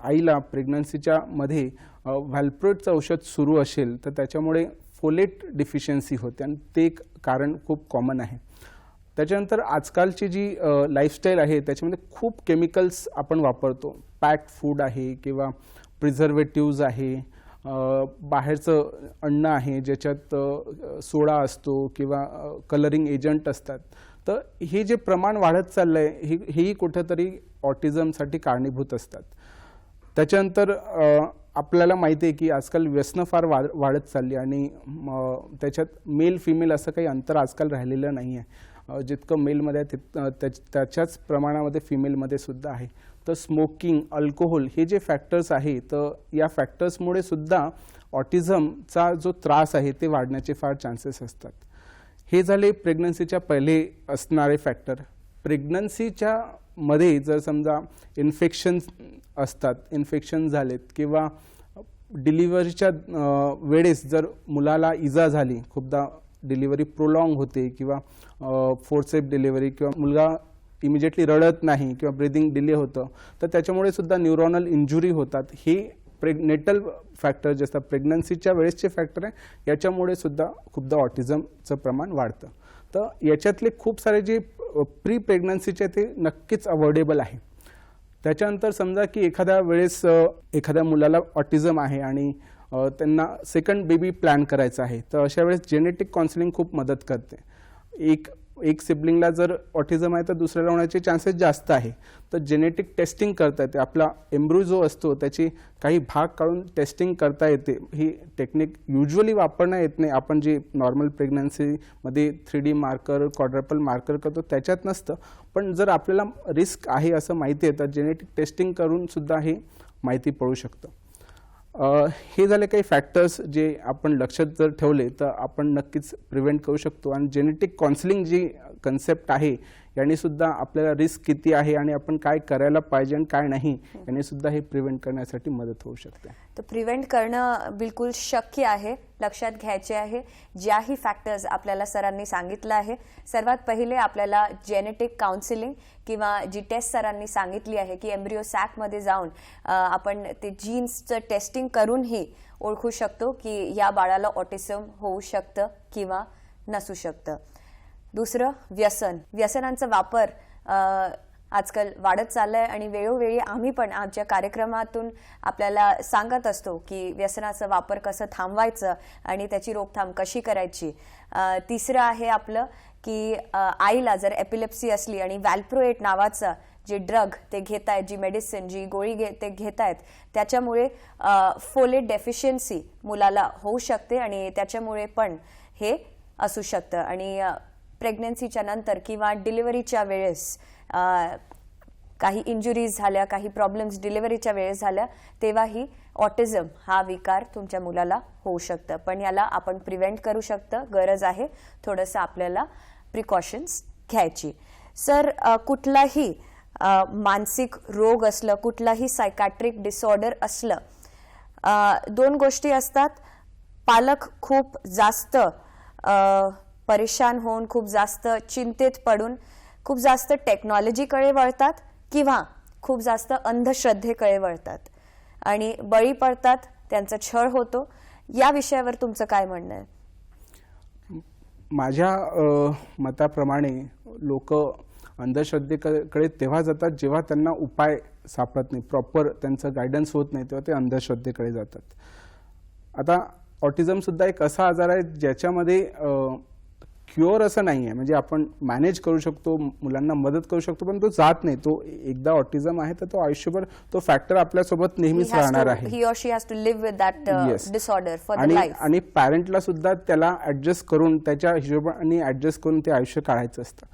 आईला प्रेग्नन्सीच्या मध्ये व्हॅल्प्रोएटचं औषध सुरू असेल तर त्याच्यामुळे फोलेट डिफिशियन्सी होते आणि ते एक कारण खूप कॉमन आहे. त्याच्यानंतर आजकालची जी लाईफस्टाईल आहे त्याच्यामध्ये खूप केमिकल्स आपण वापरतो. पॅक्ड फूड आहे किंवा प्रिझर्वेटिव्ज आहे, बाहेरचं अन्न आहे ज्याच्यात सोडा असतो किंवा कलरिंग एजंट असतात. तर हे जे प्रमाण वाढत चाललं आहे हेही कुठेतरी ऑटिझमसाठी कारणीभूत असतात. त्याच्यानंतर आपल्याला माहिती आहे की आजकाल व्यसनं फार वाढत चालली आणि त्याच्यात मेल फिमेल असं काही अंतर आजकाल राहिलेलं नाही आहे. जितकं मेलमध्ये आहे त्याच्याच प्रमाणामध्ये फिमेलमध्ये सुद्धा आहे. तर स्मोकिंग, अल्कोहोल हे जे फॅक्टर्स आहे, तर या फॅक्टर्समुळे सुद्धा ऑटिझमचा जो त्रास आहे ते वाढण्याचे फार चान्सेस असतात. हे झाले प्रेग्नन्सीच्या पहिले असणारे फॅक्टर. प्रेग्नन्सीच्या मध्ये जर समजा इन्फेक्शन असतात, इन्फेक्शन झालेत किंवा डिलिव्हरीच्या वेळेस जर मुलाला इजा झाली, खूपदा डिलिव्हरी प्रोलॉंग होते किंवा फोर्सेप डिलिव्हरी किंवा मुलगा इमिजिएटली रडत नाही किंवा ब्रीदिंग डिले होतं, तर त्याच्यामुळे सुद्धा न्यूरॉनल इंजुरी होतात. हे प्रेग्नेटल फॅक्टर जे असतात, प्रेग्नन्सीच्या वेळेसचे फॅक्टर आहे, याच्यामुळे सुद्धा खूपदा ऑटिझमचं प्रमाण वाढतं. तर याच्यातले खूप सारे जे प्री प्रेग्नन्सीचे ते नक्कीच अवॉइडेबल आहे. त्याच्यानंतर समजा की एखाद्या वेळेस एखाद्या मुलाला ऑटिझम आहे आणि त्यांना सेकंड बेबी प्लॅन करायचा आहे, तर अशा वेळेस जेनेटिक काउन्सिलिंग खूप मदत करते. एक सिबलिंगला जर ऑटिझम आहे तर दुसऱ्याला होण्याचे चान्सेस जास्त आहे. तर जेनेटिक टेस्टिंग करता येते. आपला एम्ब्रियो जो असतो त्याची काही भाग काढून टेस्टिंग करता येते. ही टेक्निक युजली वापरण्यात येत नाही. आपण जे नॉर्मल प्रेग्नन्सीमध्ये 3D मार्कर, क्वाड्रपल मार्कर करतो त्याच्यात नसतं, पण जर आपल्याला रिस्क आहे असं माहिती आहे तर जेनेटिक टेस्टिंग करून सुद्धा हे माहिती पडू शकतं. हे झाले काही फॅक्टर्स जे आपण लक्षात जर ठेवले तर आपण नक्कीच प्रिव्हेंट करू शकतो. आणि जेनेटिक काउन्सिलिंग जी कन्सेप्ट आहे यांनी सुद्धा आपल्याला रिस्क किती आहे आणि आपण काय करायला पाहिजे आणि काय नाही यांनी सुद्धा हे प्रिव्हेंट करण्यासाठी मदत होऊ शकते. तर प्रिव्हेंट करणं बिलकुल शक्य आहे. लक्षात घ्यायचे आहे ज्याही फॅक्टर्स आपल्याला सरांनी सांगितलं आहे. सर्वात पहिले आपल्याला जेनेटिक काउन्सिलिंग किंवा जी टेस्ट सरांनी सांगितली आहे की एम्ब्रिओ सॅकमध्ये जाऊन आपण ते जीन्सचं टेस्टिंग करूनही ओळखू शकतो की या बाळाला ऑटिझम होऊ शकतं किंवा नसू शकतं. दुसरं व्यसनांचा वापर आजकाल वाढत चाललाय आणि वेळोवेळी आम्ही पण आमच्या कार्यक्रमातून आपल्याला सांगत असतो की व्यसनाचा वापर कसं थांबवायचं आणि त्याची रोकथाम कशी करायची. तिसरं आहे आपलं की आईला जर एपिलेप्सी असली आणि व्हॅल्प्रोएट नावाचा जे ड्रग ते घेतायत, जी मेडिसिन जी गोळी ते घेतायत, त्याच्यामुळे फोलेट डेफिशियन्सी मुलाला होऊ शकते आणि त्याच्यामुळे पण हे असू शकतं. आणि प्रेग्नन्सीच्या नंतर किंवा डिलिव्हरीच्या वेळेस काही इंजुरीज झाल्या, काही प्रॉब्लेम्स डिलिव्हरीच्या वेळेस झाल्या, तेव्हाही ऑटिझम हा विकार तुमच्या मुलाला होऊ शकतं. पण याला आपण प्रिव्हेंट करू शकतं. गरज आहे थोडंसं आपल्याला प्रिकॉशन्स घ्यायची. सर, कुठलाही मानसिक रोग असलं, कुठलाही सायकॅट्रिक डिसऑर्डर असलं, दोन गोष्टी असतात. पालक खूप जास्त परेशान होऊन, खूप जास्त चिंतेत पडून, खूप जास्त टेक्नॉलॉजीकडे वळतात किंवा खूप जास्त अंधश्रद्धेकडे वळतात आणि बळी पडतात, त्यांचा छळ होतो. या विषयावर तुमचं काय म्हणणं आहे? माझ्या मताप्रमाणे लोक अंधश्रद्धेकडे तेव्हा जातात जेव्हा त्यांना उपाय सापडत नाही, प्रॉपर त्यांचं गायडन्स होत नाही, तेव्हा ते अंधश्रद्धेकडे जातात. आता ऑटिझम सुद्धा एक असा आजार आहे ज्याच्यामध्ये क्युअर असं नाही आहे. म्हणजे आपण मॅनेज करू शकतो, मुलांना मदत करू शकतो, पण तो जात नाही. तो एकदा ऑटिझम आहे तर तो आयुष्यभर तो फॅक्टर आपल्यासोबत नेहमीच राहणार आहे. He or she has to live with that disorder for the life. आणि पॅरेंटला सुद्धा त्याला ऍडजस्ट करून त्याच्या हिशोबाने ऍडजस्ट करून ते आयुष्य काढायचं असतं.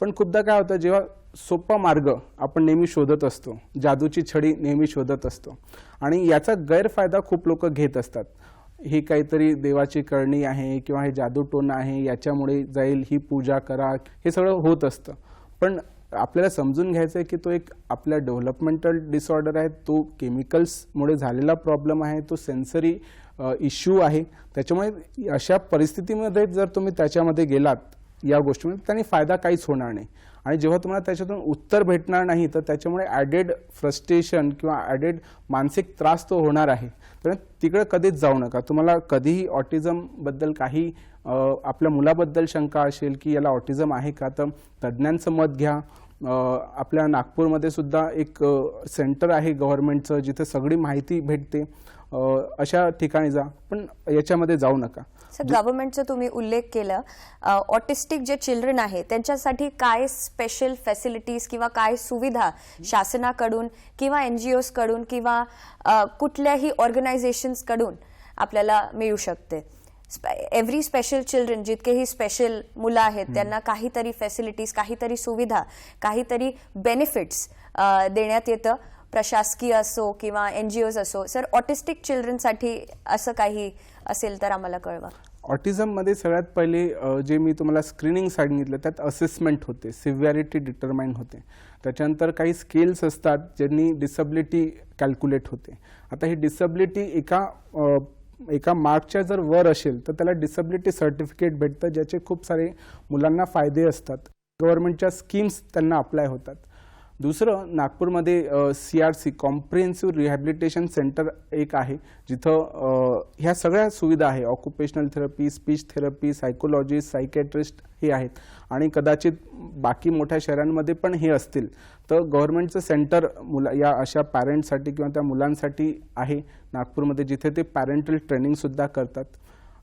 पण खूपदा काय होतं, जेव्हा सोपा मार्ग आपण नेहमी शोधत असतो, जादूची छडी नेहमी शोधत असतो आणि याचा गैरफायदा खूप लोक घेत असतात. ही काहीतरी देवाची करणी आहे किंवा हे जादूटोन आहे, याच्यामुळे जाईल, ही पूजा करा, हे सगळं होत असतं. पण आपल्याला समजून घ्यायचं आहे की तो एक आपल्या डेव्हलपमेंटल डिसऑर्डर आहे, तो केमिकल्समुळे झालेला प्रॉब्लेम आहे, तो सेन्सरी इश्यू आहे. त्याच्यामुळे अशा परिस्थितीमध्ये जर तुम्ही त्याच्यामध्ये गेलात या गोष्टीमध्ये, त्यांनी फायदा काहीच होणार नाही. आणि जेव्हा तुम्हाला त्याच्यातून उत्तर भेटणार नाही तर त्याच्यामुळे ॲडेड फ्रस्ट्रेशन किंवा ॲडेड मानसिक त्रास तो होणार आहे. तर तिकडे कधीच जाऊ नका. तुम्हाला कधीही ऑटिझमबद्दल काही आपल्या मुलाबद्दल शंका असेल की याला ऑटिझम आहे का, तर तज्ज्ञांचं मत घ्या. आपल्या नागपूरमध्ये सुद्धा एक सेंटर आहे गव्हर्नमेंटचं जिथे सगळी माहिती भेटते. अशा ठिकाणी जा, पण याच्यामध्ये जाऊ नका. सर, गव्हर्नमेंटचा तुम्ही उल्लेख केला. ऑटिस्टिक जे चिल्ड्रन आहे त्यांच्यासाठी काय स्पेशल फॅसिलिटीज किंवा काय सुविधा शासनाकडून किंवा NGOs कडून किंवा कुठल्याही ऑर्गनायझेशन्स कडून आपल्याला मिळू शकते? एव्हरी स्पेशल चिल्ड्रन, जितकेही स्पेशल मुलं आहेत त्यांना काहीतरी फॅसिलिटीज, काहीतरी सुविधा, काहीतरी बेनिफिट्स देण्यात येतं, प्रशासकीय असो किंवा NGOs असो. सर, ऑटिस्टिक चिल्ड्रनसाठी असं काही असेल तर आम्हाला कळवा. ऑटिझममध्ये सगळ्यात पहिले जे मी तुम्हाला स्क्रीनिंग सांगितलं त्यात असेसमेंट होते, सिव्हिअरिटी डिटरमाइन होते. त्याच्यानंतर काही स्केल्स असतात ज्यांनी डिसेबिलिटी कॅल्क्युलेट होते. आता ही डिसेबिलिटी एका मार्कच्या जर वर असेल तर त्याला डिसेबिलिटी सर्टिफिकेट भेटतं, ज्याचे खूप सारे मुलांना फायदे असतात. गव्हर्नमेंटच्या स्कीम्स त्यांना अप्लाय होतात. दुसरं, नागपूरमध्ये CRC कॉम्प्रिहेन्सिव्ह रिहॅबिलिटेशन सेंटर एक आहे जिथं ह्या सगळ्या सुविधा आहे. Occupational therapy, speech therapy, psychologist, psychiatrist हे आहेत आणि कदाचित बाकी मोठ्या शहरांमध्ये पण हे असतील. तर गव्हर्नमेंटचं सेंटर या अशा पॅरेंट्ससाठी किंवा त्या मुलांसाठी आहे नागपूरमध्ये, जिथे ते पॅरेंटल ट्रेनिंगसुद्धा करतात.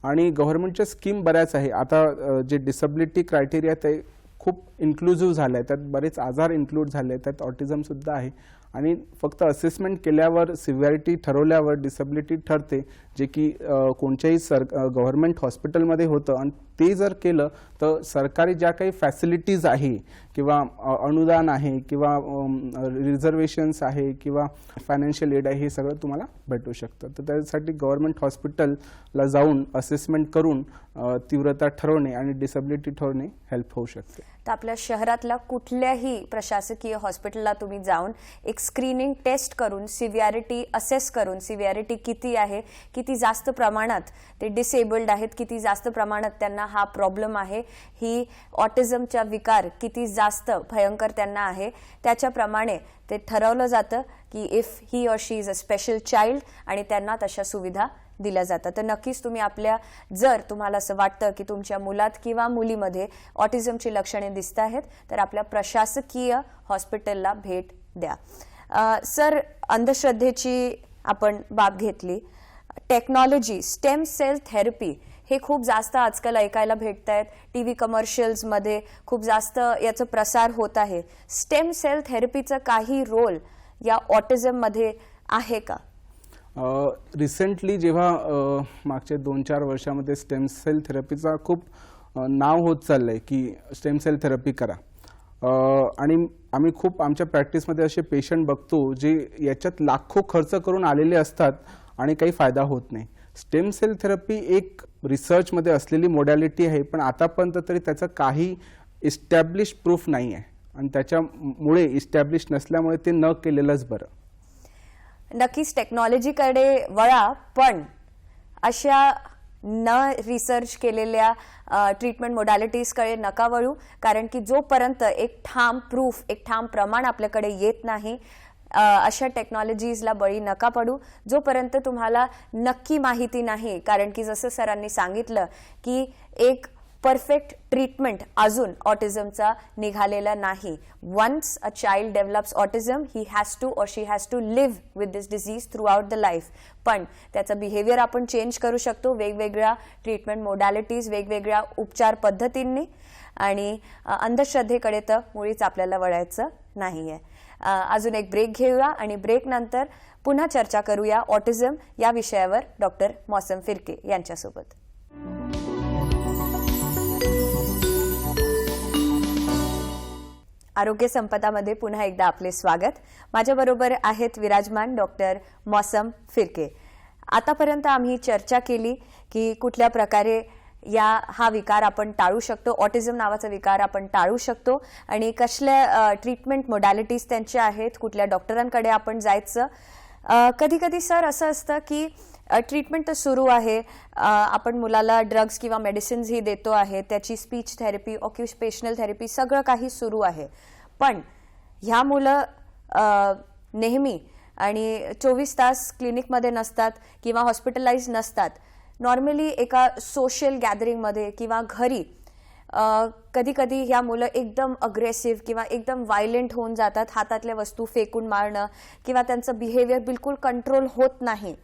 आणि गव्हर्नमेंटच्या स्कीम बऱ्याच आहे. आता जे डिसेबिलिटी क्रायटेरिया ते खूप इन्क्लुझिव्ह झालं आहे, त्यात बरेच आजार इन्क्लूड झाले, त्यात ऑटिझमसुद्धा आहे. आणि फक्त असेसमेंट केल्यावर, सिव्हिअरिटी ठरवल्यावर डिसेबिलिटी ठरते, जे की कोणत्याही गव्हर्नमेंट हॉस्पिटलमध्ये होतं. आणि ते जर केलं तर सरकारी ज्या काही फॅसिलिटीज आहे किंवा अनुदान आहे किंवा रिझर्वेशन्स आहे किंवा फायनान्शियल एड आहे, हे सगळं तुम्हाला भेटू शकतं. तर त्यासाठी गव्हर्नमेंट हॉस्पिटलला जाऊन असेसमेंट करून तीव्रता ठरवणे आणि डिसेबिलिटी ठरवणे हेल्प होऊ शकते. तर आपल्या शहरातल्या कुठल्याही प्रशासकीय हॉस्पिटलला तुम्ही जाऊन एक स्क्रीनिंग टेस्ट करून सिव्हिअरिटी असेस करून सिव्हिअरिटी किती आहे, किती जास्त प्रमाणात ते डिसेबल्ड आहेत, किती जास्त प्रमाणात त्यांना हा प्रॉब्लेम आहे, ही ऑटिझमचा विकार किती जास्त भयंकर त्यांना आहे, त्याच्याप्रमाणे ते ठरवलं जातं की if he or she is a special child आणि त्यांना तशा सुविधा दिल्या जातात. तर नक्कीच तुम्ही आपल्या जर तुम्हाला असं वाटतं की तुमच्या मुलात किंवा मुलीमध्ये ऑटिझमची लक्षणे दिसत आहेत तर आपल्या प्रशासकीय हॉस्पिटलला भेट द्या. सर, अंधश्रद्धेची आपण बाब घेतली. टेक्नॉलॉजी, स्टेम सेल थेरपी हे खूप जास्त आजकाल ऐकायला भेटत आहेत. टीव्ही कमर्शियल्समध्ये खूप जास्त याचा प्रसार होत आहे. स्टेम सेल थेरपीचा काही रोल या ऑटिझममध्ये आहे का? रिसेंटली जेव्हा मागच्या 2-4 वर्षामध्ये स्टेम सेल थेरपीचा खूप नाव होत चाललंय की स्टेम सेल थेरपी करा, आणि आम्ही खूप आमच्या प्रॅक्टिसमध्ये असे पेशंट बघतो जे याच्यात लाखो खर्च करून आलेले असतात आणि काही फायदा होत नाही. स्टेम सेल थेरपी एक रिसर्चमध्ये असलेली मोडॅलिटी आहे, पण आतापर्यंत तरी त्याचं काही इस्टॅब्लिश प्रूफ नाही आहे आणि त्याच्यामुळे इस्टॅब्लिश नसल्यामुळे ते न केलेलंच बरं. नक्कीच टेक्नॉलॉजीकडे वळा, पण अशा न रिसर्च केलेल्या ट्रीटमेंट मोडॅलिटीजकडे नका वळू, कारण की जोपर्यंत एक ठाम प्रूफ, एक ठाम प्रमाण आपल्याकडे येत नाही अशा टेक्नॉलॉजीजला बळी नका पडू. जोपर्यंत तुम्हाला नक्की माहिती नाही, कारण की जसं सरांनी सांगितलं की एक परफेक्ट ट्रीटमेंट अजून ऑटिझमचा निघालेला नाही. Once a child develops autism, he has to or she has to live with this disease throughout the life. पण त्याचं बिहेवियर आपण चेंज करू शकतो वेगवेगळ्या ट्रीटमेंट मोडॅलिटीज, वेगवेगळ्या उपचार पद्धतींनी, आणि अंधश्रद्धेकडे तर मुळीच आपल्याला वळायचं नाहीये. अजून एक ब्रेक घेऊया आणि ब्रेक नंतर पुन्हा चर्चा करूया ऑटिझम या विषयावर डॉक्टर मौसम फिरके यांच्यासोबत. आरोग्य संपदामध्ये पुन्हा एकदा आपले स्वागत. माझ्याबरोबर आहेत विराजमान डॉक्टर मौसम फिरके. आतापर्यंत आम्ही चर्चा केली की कुठल्या प्रकारे हा विकार आपण टाळू शकतो, ऑटिझम नावाचा विकार आपण टाळू शकतो, आणि कसल्या ट्रीटमेंट मोडॅलिटीज त्यांच्या आहेत, कुठल्या डॉक्टरांकडे आपण जायचं. कधी कधी सर असं असतं की ट्रीटमेंट तर सुरू आहे, आपण मुलाला ड्रग्स किंवा मेडिसिन्सही देतो आहे, त्याची स्पीच थेरपी, ऑक्युपेशनल थेरपी सगळं काही सुरू आहे, पण ह्या मुलं नेहमी आणि 24 तास क्लिनिकमध्ये नसतात किंवा हॉस्पिटलाइज नसतात. नॉर्मली एका सोशल गॅदरिंगमध्ये किंवा घरी कधी कधी ह्या मुलं एकदम अग्रेसिव्ह किंवा एकदम व्हायलेंट होऊन जातात, हातातल्या वस्तू फेकून मारणं किंवा त्यांचं बिहेवियर बिलकुल कंट्रोल होत नाही.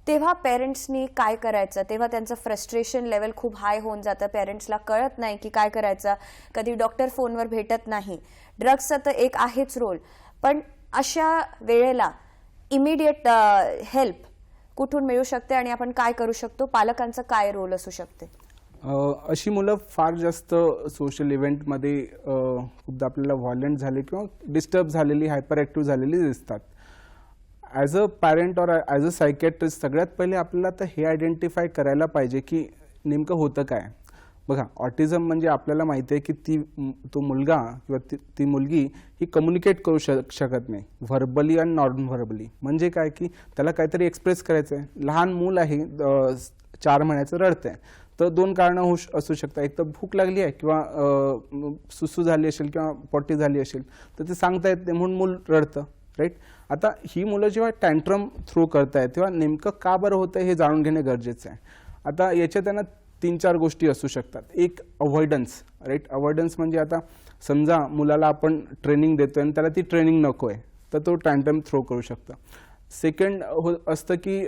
तेव्हा पेरेंट्सनी काय करायचं? तेव्हा त्यांचं फ्रस्ट्रेशन लेवल खूप हाय होऊन जातं, पेरेंट्सला कळत नाही की काय करायचं. कधी डॉक्टर फोनवर भेटत नाही. ड्रग्सचा तर एक आहेच रोल, पण अशा वेळेला इमिडिएट हेल्प कुठून मिळू शकते आणि आपण काय करू शकतो? पालकांचा काय रोल असू शकते? अशी मुलं फार जास्त सोशल इव्हेंटमध्ये खूपदा आपल्याला व्हायलेंट झाले किंवा डिस्टर्ब झालेली, हायपर ॲक्टिव्ह झालेली दिसतात. ॲज अ पॅरेंट और ॲज अ सायकॅट्रिस्ट सगळ्यात पहिले आपल्याला तर हे आयडेंटिफाय करायला पाहिजे की नेमकं होतं काय. बघा, ऑटिझम म्हणजे आपल्याला माहिती आहे की तो मुलगा किंवा ती मुलगी ही कम्युनिकेट करू शकत नाही व्हर्बली आणि नॉन व्हर्बली. म्हणजे काय की त्याला काहीतरी एक्सप्रेस करायचं आहे. लहान मूल आहे, 4 महिन्याचं, रडतंय, तर 2 कारणं असू शकतात. एक तर भूक लागली आहे किंवा सुसू झाली असेल किंवा पॉटी झाली असेल, तर ते सांगता येत नाही म्हणून मूल रडतं, राईट. आता ही मुलं जेव्हा टँट्रम थ्रो करतायत तेव्हा नेमकं का बरं होतं हे जाणून घेणे गरजेचं आहे. आता याच्यात त्यांना 3-4 गोष्टी असू शकतात. एक अवॉइडन्स, राईट. अवॉइडन्स म्हणजे आता समजा मुलाला आपण ट्रेनिंग देतोय आणि त्याला ती ट्रेनिंग नको आहे, तर तो टँट्रम थ्रो करू शकतो. सेकंड असतं की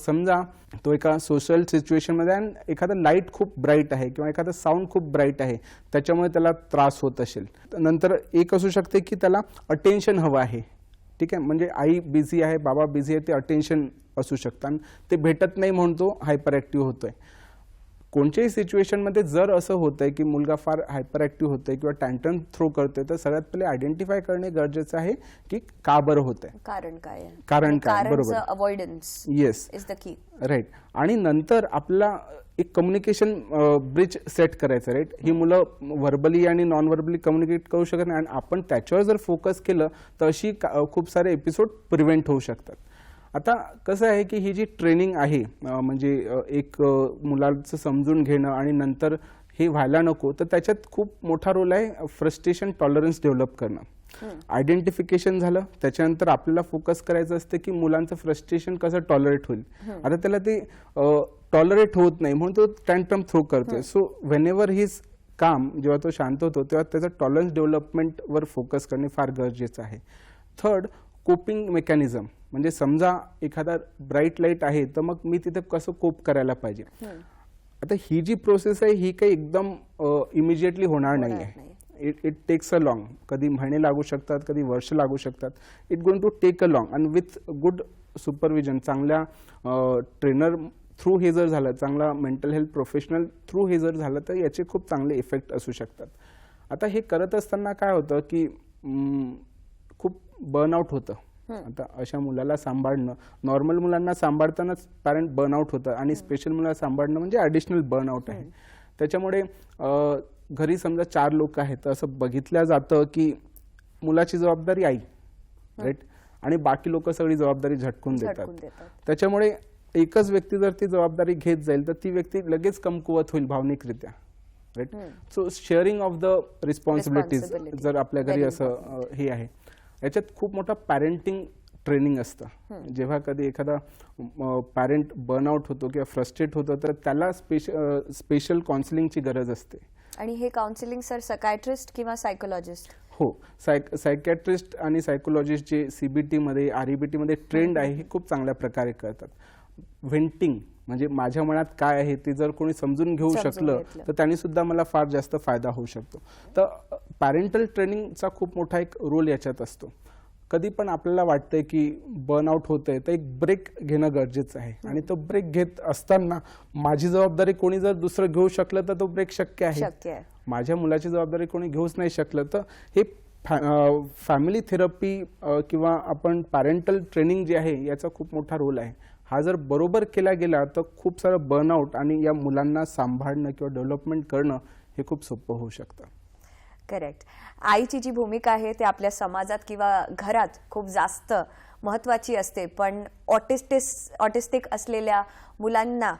समजा तो एका सोशल सिच्युएशनमध्ये आणि एखादा लाईट खूप ब्राईट आहे किंवा एखादा साऊंड खूप ब्राईट आहे, त्याच्यामुळे त्याला त्रास होत असेल. नंतर एक असू शकते की त्याला अटेन्शन हवं आहे, ठीक आहे. म्हणजे आई बिझी आहे, बाबा बिझी आहे, ते अटेन्शन असू शकतं आणि ते भेटत नाही म्हणून तो हायपर ॲक्टिव्ह होतोय. कोणत्याही सिच्युएशनमध्ये जर असं होतंय की मुलगा फार हायपर ॲक्टिव्ह होतोय किंवा टँट्रम थ्रो करतोय, तर सगळ्यात पहिले आयडेंटिफाय करणे गरजेचं आहे की का बरं होतंय, कारण काय, कारण काय. बरोबर, avoidance yes is the key, right. आणि नंतर आपला एक कम्युनिकेशन ब्रिज सेट करायचं, राईट. ही मुलं व्हर्बली आणि नॉन व्हर्बली कम्युनिकेट करू शकत नाही, आणि आपण त्याच्यावर जर फोकस केलं तर अशी खूप सारे एपिसोड प्रिव्हेंट होऊ शकतात. आता कसं आहे की ही जी ट्रेनिंग आहे, म्हणजे एक मुलाचं समजून घेणं आणि नंतर हे व्हायला नको, तर त्याच्यात खूप मोठा रोल आहे फ्रस्ट्रेशन टॉलरन्स डेव्हलप करणं. आयडेंटिफिकेशन झालं, त्याच्यानंतर आपल्याला फोकस करायचं असतं की मुलांचं फ्रस्ट्रेशन कसं टॉलरेट होईल. आता त्याला ते टॉलरेट होत नाही म्हणून तो टँट्रम थ्रो करतोय. सो व्हेनेव्हर हिज काम, जेव्हा तो शांत होतो तेव्हा त्याचा टॉलरन्स डेव्हलपमेंटवर फोकस करणे फार गरजेचं आहे. थर्ड, कोपिंग मेकॅनिझम, म्हणजे समजा एखादा ब्राईट लाईट आहे तर मग मी तिथे कसं कोप करायला पाहिजे. आता ही जी प्रोसेस आहे ही काही एकदम इमिजिएटली होणार नाही आहे. इट टेक्स अ लॉंग, कधी महिने लागू शकतात, कधी वर्ष लागू शकतात. It going to take a long, आणि विथ गुड सुपरविजन, चांगल्या ट्रेनर थ्रू हे जर झालं, चांगला मेंटल हेल्थ प्रोफेशनल थ्रू हे जर झालं तर याचे खूप चांगले इफेक्ट असू शकतात. आता हे करत असताना काय होतं की खूप बर्नआउट होतं. आता अशा मुलाला सांभाळणं, नॉर्मल मुलांना सांभाळतानाच पॅरेंट बर्नआउट होतं, आणि स्पेशल मुलाला सांभाळणं म्हणजे ॲडिशनल बर्नआउट आहे. त्याच्यामुळे घरी समजा 4 लोक आहेत तर असं बघितलं जातं की मुलाची जबाबदारी आई, राईट, आणि बाकी लोक सगळी जबाबदारी झटकून देतात. त्याच्यामुळे एकच व्यक्ती जर ती जबाबदारी घेत जाईल तर ती व्यक्ती लगेच कमकुवत होईल भावनिकरित्या, right. So sharing of the responsibilities जर आपल्या घरी असं हे आहे, याच्यात खूप मोठा पॅरेंटिंग ट्रेनिंग असतं. जेव्हा कधी एखादा पॅरेंट बर्नआउट होतो किंवा फ्रस्ट्रेट होतो तर त्याला स्पेशल काउन्सिलिंगची गरज असते. आणि हे काउन्सिलिंग सर सायकायट्रिस्ट किंवा सायकोलॉजिस्ट? हो, सायकॅट्रिस्ट आणि सायकोलॉजिस्ट जे CBT मध्ये REBT मध्ये ट्रेंड आहे हे खूप चांगल्या प्रकारे करतात. व्हेंटिंग म्हणजे माझ्या मनात काय आहे ते जर कोणी समजून घेऊ शकलं तर त्यांनी सुद्धा मला फार जास्त फायदा होऊ शकतो. तर पॅरेंटल ट्रेनिंगचा खूप मोठा एक रोल याच्यात असतो. कधी पण आपल्याला वाटतंय की बर्नआउट होतंय तर एक ब्रेक घेणं गरजेचं आहे, आणि तो ब्रेक घेत असताना माझी जबाबदारी कोणी जर दुसरं घेऊ शकलं तर तो ब्रेक शक्य आहे. माझ्या मुलाची जबाबदारी कोणी घेऊच नाही शकलं तर हे फॅमिली थेरपी किंवा आपण पॅरेंटल ट्रेनिंग जे आहे याचा खूप मोठा रोल आहे. हा जर बरोबर केला गेला तर खूप सारं बर्नआउट आणि या मुलांना सांभाळणं किंवा डेव्हलपमेंट करणं हे खूप सोपं होऊ शकतं. करेक्ट. आईची जी भूमिका आहे ती आपल्या समाजात किंवा घरात खूप जास्त महत्त्वाची असते, पण ऑटिस्टिक असलेल्या मुलांना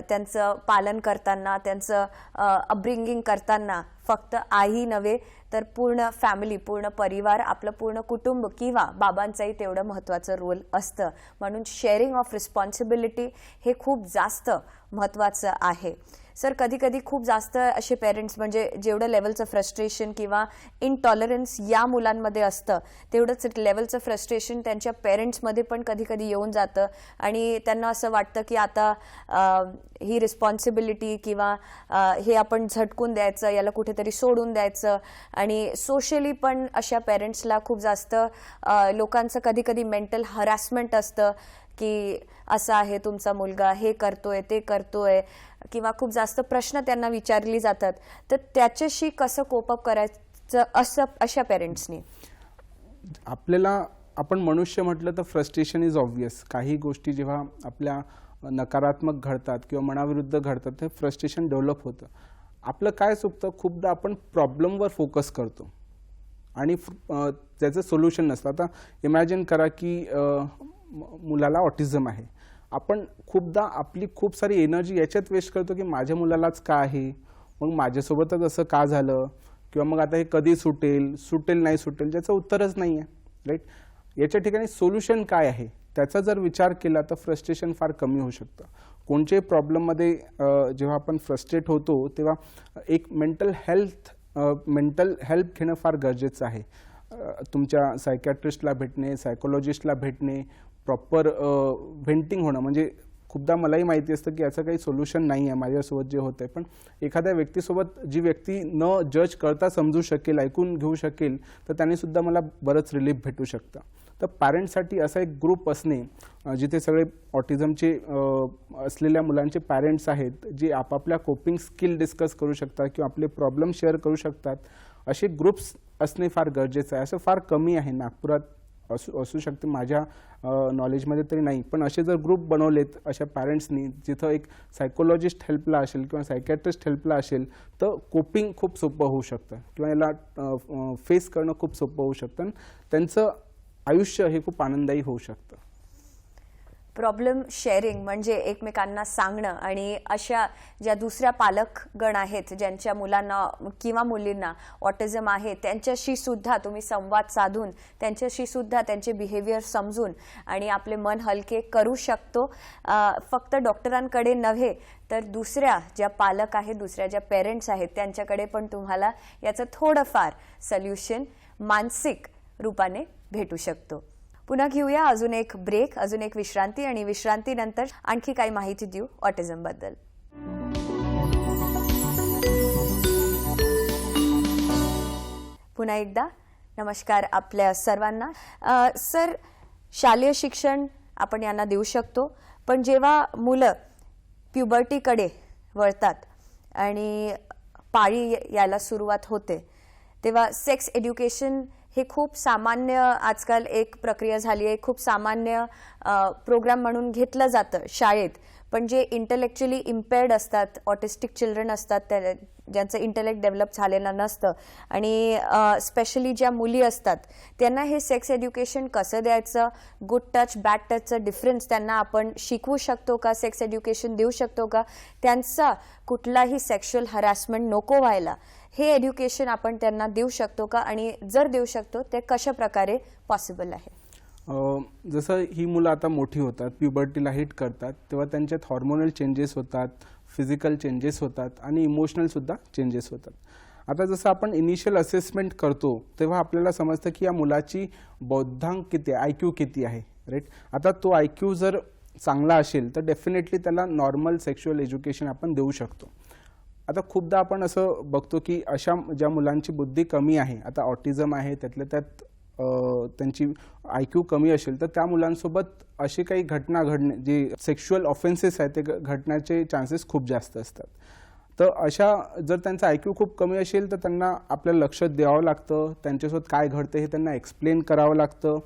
त्यांचं पालन करताना, त्यांचं अपब्रिंगिंग करताना फक्त आई नव्हे तर पूर्ण फॅमिली, पूर्ण परिवार, आपलं पूर्ण कुटुंब किंवा बाबांचाही तेवढं महत्त्वाचं रोल असतं. म्हणून शेअरिंग ऑफ रिस्पॉन्सिबिलिटी हे खूप जास्त महत्त्वाचं आहे. सर, कधी कधी खूप जास्त असे पेरेंट्स, म्हणजे जेवढं लेवलचं फ्रस्ट्रेशन किंवा इनटॉलरन्स या मुलांमध्ये असतं तेवढंच लेवलचं फ्रस्ट्रेशन त्यांच्या पेरेंट्समध्ये पण कधी कधी येऊन जातं, आणि त्यांना असं वाटतं की आता ही रिस्पॉन्सिबिलिटी किंवा हे आपण झटकून द्यायचं, याला कुठेतरी सोडून द्यायचं. आणि सोशली पण अशा पेरेंट्सला खूप जास्त लोकांचं कधी कधी मेंटल हरॅसमेंट असतं की असं आहे तुमचा मुलगा, हे करतोय ते करतोय, किंवा खूप जास्त प्रश्न त्यांना विचारली जातात. तर त्याच्याशी कसं कोपअप करायचं असं अशा पेरेंट्सनी? आपल्याला, आपण मनुष्य म्हटलं तर फ्रस्ट्रेशन इज ऑब्वियस. काही गोष्टी जेव्हा आपल्या नकारात्मक घडतात किंवा मनाविरुद्ध घडतात ते फ्रस्ट्रेशन डेव्हलप होतं. आपलं काय चुकतं, खूपदा आपण प्रॉब्लेमवर फोकस करतो आणि त्याचं सोल्युशन नसतं. आता इमॅजिन करा की मुलाला ऑटिझम आहे. आपण खूपदा आपली खूप सारी एनर्जी याच्यात वेस्ट करतो की माझ्या मुलालाच का आहे, मग माझ्यासोबतच असं का झालं, किंवा मग आता हे कधी सुटेल नाही सुटेल, ज्याचं उत्तरच नाही आहे, राईट. याच्या ठिकाणी सोल्युशन काय आहे त्याचा जर विचार केला तर फ्रस्ट्रेशन फार कमी होऊ शकतं. कोणत्याही प्रॉब्लेममध्ये जेव्हा आपण फ्रस्ट्रेट होतो तेव्हा एक मेंटल हेल्प घेणं फार गरजेचं आहे. तुमच्या सायकॅट्रिस्टला भेटणे, सायकोलॉजिस्टला भेटणे, प्रॉपर व्हेंटिंग होणं. म्हणजे खूपदा मलाही माहिती असतं की याचं काही सोल्युशन नाही आहे माझ्यासोबत जे होतं आहे, पण एखाद्या व्यक्तीसोबत जी व्यक्ती न जज करता समजू शकेल, ऐकून घेऊ शकेल, तर त्यांनीसुद्धा मला बरंच रिलीफ भेटू शकतं. तर पॅरेंट्ससाठी असा एक ग्रुप असणे जिथे सगळे ऑटिझमचे असलेल्या मुलांचे पॅरेंट्स आहेत, जे आपापल्या कोपिंग स्किल डिस्कस करू शकतात किंवा आपले प्रॉब्लेम शेअर करू शकतात, असे ग्रुप्स असणे फार गरजेचं आहे. असं फार कमी आहे. नागपुरात असू शकते, माझ्या नॉलेजमध्ये तरी नाही, पण असे जर ग्रुप बनवलेत अशा पॅरेंट्सनी जिथं एक सायकोलॉजिस्ट हेल्पला असेल किंवा सायकॅट्रिस्ट हेल्पला असेल, तर कोपिंग खूप सोपं होऊ शकतं किंवा याला फेस करणं खूप सोपं होऊ शकतं आणि त्यांचं आयुष्य हे खूप आनंददायी होऊ शकतं. प्रॉब्लेम शेअरिंग म्हणजे एकमेकांना सांगणं आणि अशा ज्या दुसऱ्या पालकगण आहेत ज्यांच्या मुलांना किंवा मुलींना ऑटिझम आहे त्यांच्याशी सुद्धा तुम्ही संवाद साधून त्यांच्याशी सुद्धा त्यांचे बिहेवियर समजून आणि आपले मन हलके करू शकतो. फक्त डॉक्टरांकडे नव्हे तर दुसऱ्या ज्या पालक आहेत, दुसऱ्या ज्या पेरेंट्स आहेत त्यांच्याकडे पण तुम्हाला याचं थोडंफार सोल्युशन मानसिक रूपाने भेटू शकतो. पुन्हा घेऊया अजून एक ब्रेक, अजून एक विश्रांती आणि विश्रांतीनंतर आणखी काही माहिती देऊ ऑटिझम बद्दल. पुन्हा एकदा नमस्कार आपल्या सर्वांना. सर, शालेय शिक्षण आपण यांना देऊ शकतो, पण जेव्हा मुलं प्युबर्टीकडे वळतात आणि पाळी यायला सुरुवात होते तेव्हा सेक्स एज्युकेशन हे खूप सामान्य आजकाल एक प्रक्रिया झाली आहे, खूप सामान्य प्रोग्राम म्हणून घेतलं जातं शाळेत. पण जे इंटेलेक्च्युअली इम्पेअर्ड असतात, ऑटिस्टिक चिल्ड्रन असतात, ज्यांचं इंटेलेक्ट डेव्हलप झालेलं नसतं आणि स्पेशली ज्या मुली असतात त्यांना हे सेक्स एज्युकेशन कसं द्यायचं, गुड टच बॅड टचचं डिफरन्स त्यांना आपण शिकवू शकतो का, सेक्स एज्युकेशन देऊ शकतो का, त्यांचा कुठलाही सेक्शुअल हॅरॅसमेंट नको व्हायला हे एज्युकेशन आपण त्यांना देऊ शकतो का, आणि जर देऊ शकतो ते कशा प्रकारे पॉसिबल आहे? जसं ही मुलं आता मोठी होतात, प्युबर्टीला हिट करतात, तेव्हा त्यांच्यात हॉर्मोनल चेंजेस होतात, फिजिकल चेंजेस होतात आणि इमोशनलसुद्धा चेंजेस होतात. आता जसं आपण इनिशियल असेसमेंट करतो तेव्हा आपल्याला समजतं की या मुलाची बौद्धांक किती आहे, IQ किती आहे, राईट. आता तो IQ जर चांगला असेल तर डेफिनेटली त्याला नॉर्मल सेक्शुअल एज्युकेशन आपण देऊ शकतो. आता खूपदा आपण असं बघतो की अशा ज्या मुलांची बुद्धी कमी आहे, आता ऑटिझम आहे, त्यातल्या त्यात त्यांची IQ कमी असेल तर त्या मुलांसोबत अशी काही घटना घडणे, जे सेक्शुअल ऑफेन्सेस आहेत ते घडण्याचे चान्सेस खूप जास्त असतात. तर अशा जर त्यांचा IQ खूप कमी असेल तर त्यांना आपल्याला लक्ष द्यावं लागतं, त्यांच्यासोबत काय घडतं हे त्यांना एक्सप्लेन करावं लागतं.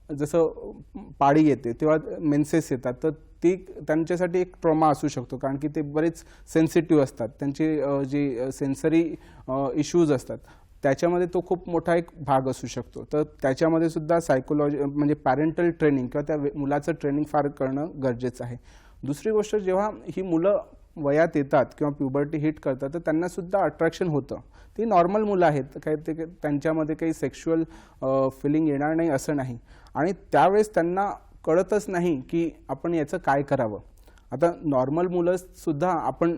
जसं पाळी येते तेव्हा मेन्सेस येतात तर ती त्यांच्यासाठी एक ट्रॉमा असू शकतो, कारण की ते बरेच सेन्सिटिव्ह असतात, त्यांचे जे सेन्सरी इश्यूज असतात त्याच्यामध्ये तो खूप मोठा एक भाग असू शकतो. तर त्याच्यामध्ये सुद्धा सायकोलॉजी म्हणजे पॅरेंटल ट्रेनिंग किंवा त्या मुलाचं ट्रेनिंग फार करणं गरजेचं आहे. दुसरी गोष्ट, जेव्हा ही मुलं वयात येतात किंवा प्युबर्टी हिट करतात तर त्यांना सुद्धा अट्रॅक्शन होतं. ती नॉर्मल मुलं आहेत, काही ते त्यांच्यामध्ये काही सेक्शुअल फिलिंग येणार नाही असं नाही, आणि त्यावेळेस त्यांना कळतच नाही की आपण याचं काय करावं. आता नॉर्मल मुलं सुद्धा आपण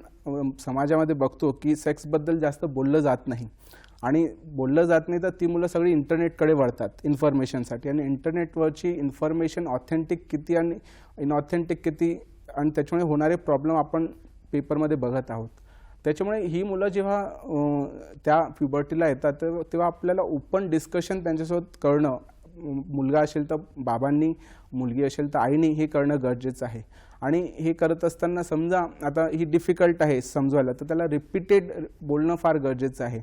समाजामध्ये बघतो की सेक्सबद्दल जास्त बोललं जात नाही, आणि बोललं जात नाही तर ती मुलं सगळी इंटरनेटकडे वळतात इन्फॉर्मेशनसाठी, आणि इंटरनेटवरची इन्फॉर्मेशन ऑथेंटिक किती आणि इनऑथेंटिक किती आणि त्याच्यामुळे होणारे प्रॉब्लेम आपण पेपरमध्ये बघत आहोत. त्याच्यामुळे ही मुलं जेव्हा त्या प्युबर्टीला येतात तेव्हा आपल्याला ओपन डिस्कशन त्यांच्यासोबत करणं, मुलगा असेल तर बाबांनी, मुलगी असेल तर आईनी हे करणं गरजेचं आहे. आणि हे करत असताना समजा आता ही डिफिकल्ट आहे समजवायला तर त्याला रिपीटेड बोलणं फार गरजेचं आहे.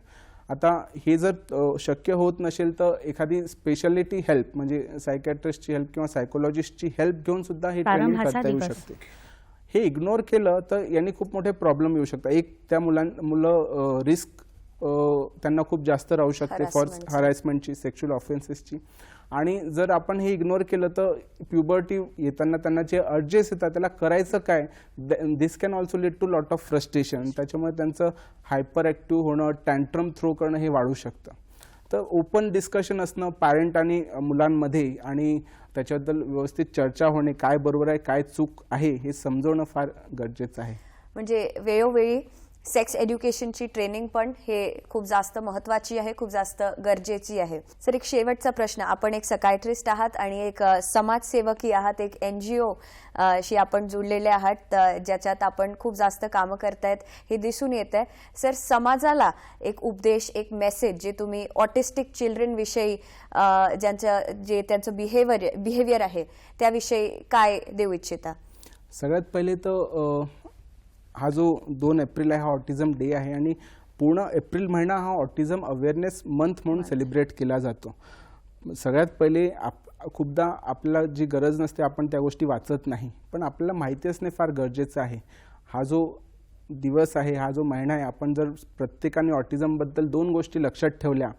आता हे जर शक्य होत नसेल तर एखादी स्पेशालिटी हेल्प म्हणजे सायकॅट्रिस्टची हेल्प किंवा सायकोलॉजिस्टची हेल्प घेऊन सुद्धा हे ट्रेनिंग करता येऊ शकते. हे इग्नोर केलं तर यांनी खूप मोठे प्रॉब्लेम येऊ शकतात. एक, त्या मुलं रिस्क त्यांना खूप जास्त राहू शकते फॉर हॅरॅसमेंटची, सेक्शुअल ऑफेन्सेसची. आणि जर आपण हे इग्नोर केलं तर प्युबर्टी येताना त्यांना जे अर्जेस येतात त्याला करायचं काय, this can also lead to lot of frustration. त्याच्यामुळे त्यांचं हायपर ॲक्टिव्ह होणं, टँट्रम थ्रो करणं हे वाढू शकतं. तर ओपन डिस्कशन असणं पॅरेंट आणि मुलांमध्ये, आणि त्याच्याबद्दल व्यवस्थित चर्चा होणे, काय बरोबर आहे काय चूक आहे हे समजवणं फार गरजेचं आहे. म्हणजे वेळोवेळी सेक्स एज्युकेशनची ट्रेनिंग पण हे खूप जास्त महत्त्वाची आहे, खूप जास्त गरजेची आहे. सर, एक शेवटचा प्रश्न, आपण एक सायकायट्रिस्ट आहात आणि एक समाजसेवकही आहात, एक NGO शी आपण जुळलेले आहात ज्याच्यात आपण खूप जास्त कामं करतायत हे दिसून येत आहे. सर, समाजाला एक उपदेश, एक मेसेज जे तुम्ही ऑटिस्टिक चिल्ड्रन विषयी जे त्यांचं बिहेवियर आहे त्याविषयी काय देऊ इच्छिता? सगळ्यात पहिले तर हा जो 2 एप्रिल आहे हा ऑटिझम डे आहे, आणि पूर्ण एप्रिल महिना हा ऑटिझम अवेअरनेस मंथ म्हणून सेलिब्रेट केला जातो. सगळ्यात पहिले खूपदा आपल्याला जी गरज नसते आपण त्या गोष्टी वाचत नाही, पण आपल्याला माहिती असणे फार गरजेचं आहे. हा जो दिवस आहे, हा जो महिना आहे, आपण जर प्रत्येकाने ऑटिझमबद्दल 2 गोष्टी लक्षात ठेवल्या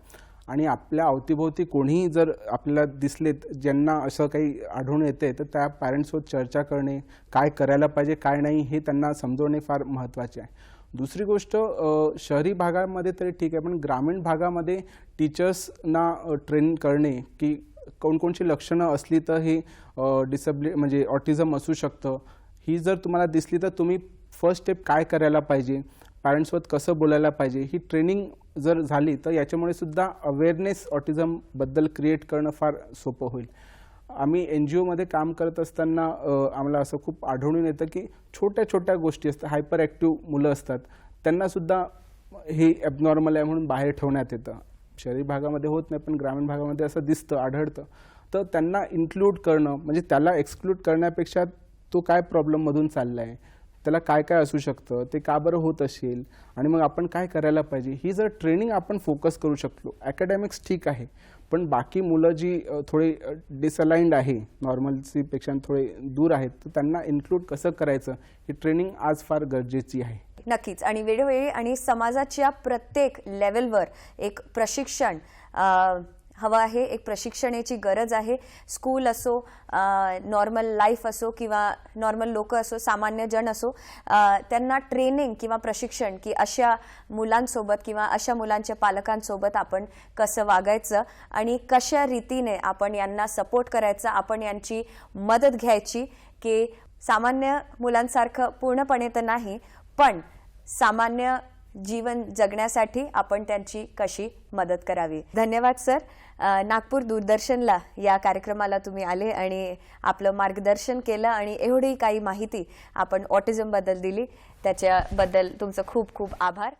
आणि आपल्या अवतीभोवती कोणीही जर आपल्याला दिसलेत ज्यांना असं काही आढळून येते, तर त्या पॅरेंट्ससोबत चर्चा करणे, काय करायला पाहिजे काय नाही हे त्यांना समजवणे फार महत्त्वाचे आहे. दुसरी गोष्ट, शहरी भागामध्ये तरी ठीक आहे, पण ग्रामीण भागामध्ये टीचर्सना ट्रेन करणे की कोणकोणची लक्षणं असली तर हे म्हणजे ऑटिझम असू शकतं, ही जर तुम्हाला दिसली तर तुम्ही फर्स्ट स्टेप काय करायला पाहिजे, पॅरेंट्ससोबत कसं बोलायला पाहिजे, ही ट्रेनिंग जर झाली तर याच्यामुळे सुद्धा अवेअरनेस ऑटिझमबद्दल क्रिएट करणं फार सोपं होईल. आम्ही NGOमध्ये काम करत असताना आम्हाला असं खूप आढळून येतं की छोट्या छोट्या गोष्टी असतात, हायपर ॲक्टिव्ह मुलं असतात, त्यांनासुद्धा हे ॲबनॉर्मल आहे म्हणून बाहेर ठेवण्यात येतं. शहरी भागामध्ये होत नाही, पण ग्रामीण भागामध्ये असं दिसतं, आढळतं. तर त्यांना इन्क्लूड करणं म्हणजे त्याला एक्सक्लूड करण्यापेक्षा तो काय प्रॉब्लेममधून चालला आहे, त्याला काय काय असू शकतं, ते का बरं होत असेल आणि मग आपण काय करायला पाहिजे, ही जर ट्रेनिंग आपण फोकस करू शकलो. ॲकॅडॅमिक्स ठीक आहे, पण बाकी मुलं जी थोडी डिसअलाइन्ड आहे, नॉर्मल्सीपेक्षा थोडे दूर आहेत, तर त्यांना इन्क्लूड कसं करायचं ही ट्रेनिंग आज फार गरजेची आहे. नक्कीच. आणि वेळोवेळी आणि समाजाच्या प्रत्येक लेवलवर एक प्रशिक्षण हवं आहे, एक प्रशिक्षणाची गरज आहे. स्कूल असो, नॉर्मल लाईफ असो किंवा नॉर्मल लोक असो, सामान्य जन असो, त्यांना ट्रेनिंग किंवा प्रशिक्षण की अशा मुलांसोबत किंवा अशा मुलांच्या पालकांसोबत आपण कसं वागायचं आणि कशा रीतीने आपण यांना सपोर्ट करायचा, आपण यांची मदत घ्यायची की सामान्य मुलांसारखं पूर्णपणे तर नाही, पण सामान्य जीवन जगण्यासाठी आपण त्यांची कशी मदत करावी. धन्यवाद सर. नागपूर दूरदर्शनला या कार्यक्रमाला तुम्ही आले आणि आपलं मार्गदर्शन केलं आणि एवढी काही माहिती आपण ऑटिझमबद्दल दिली, त्याच्याबद्दल तुमचं खूप खूप आभार.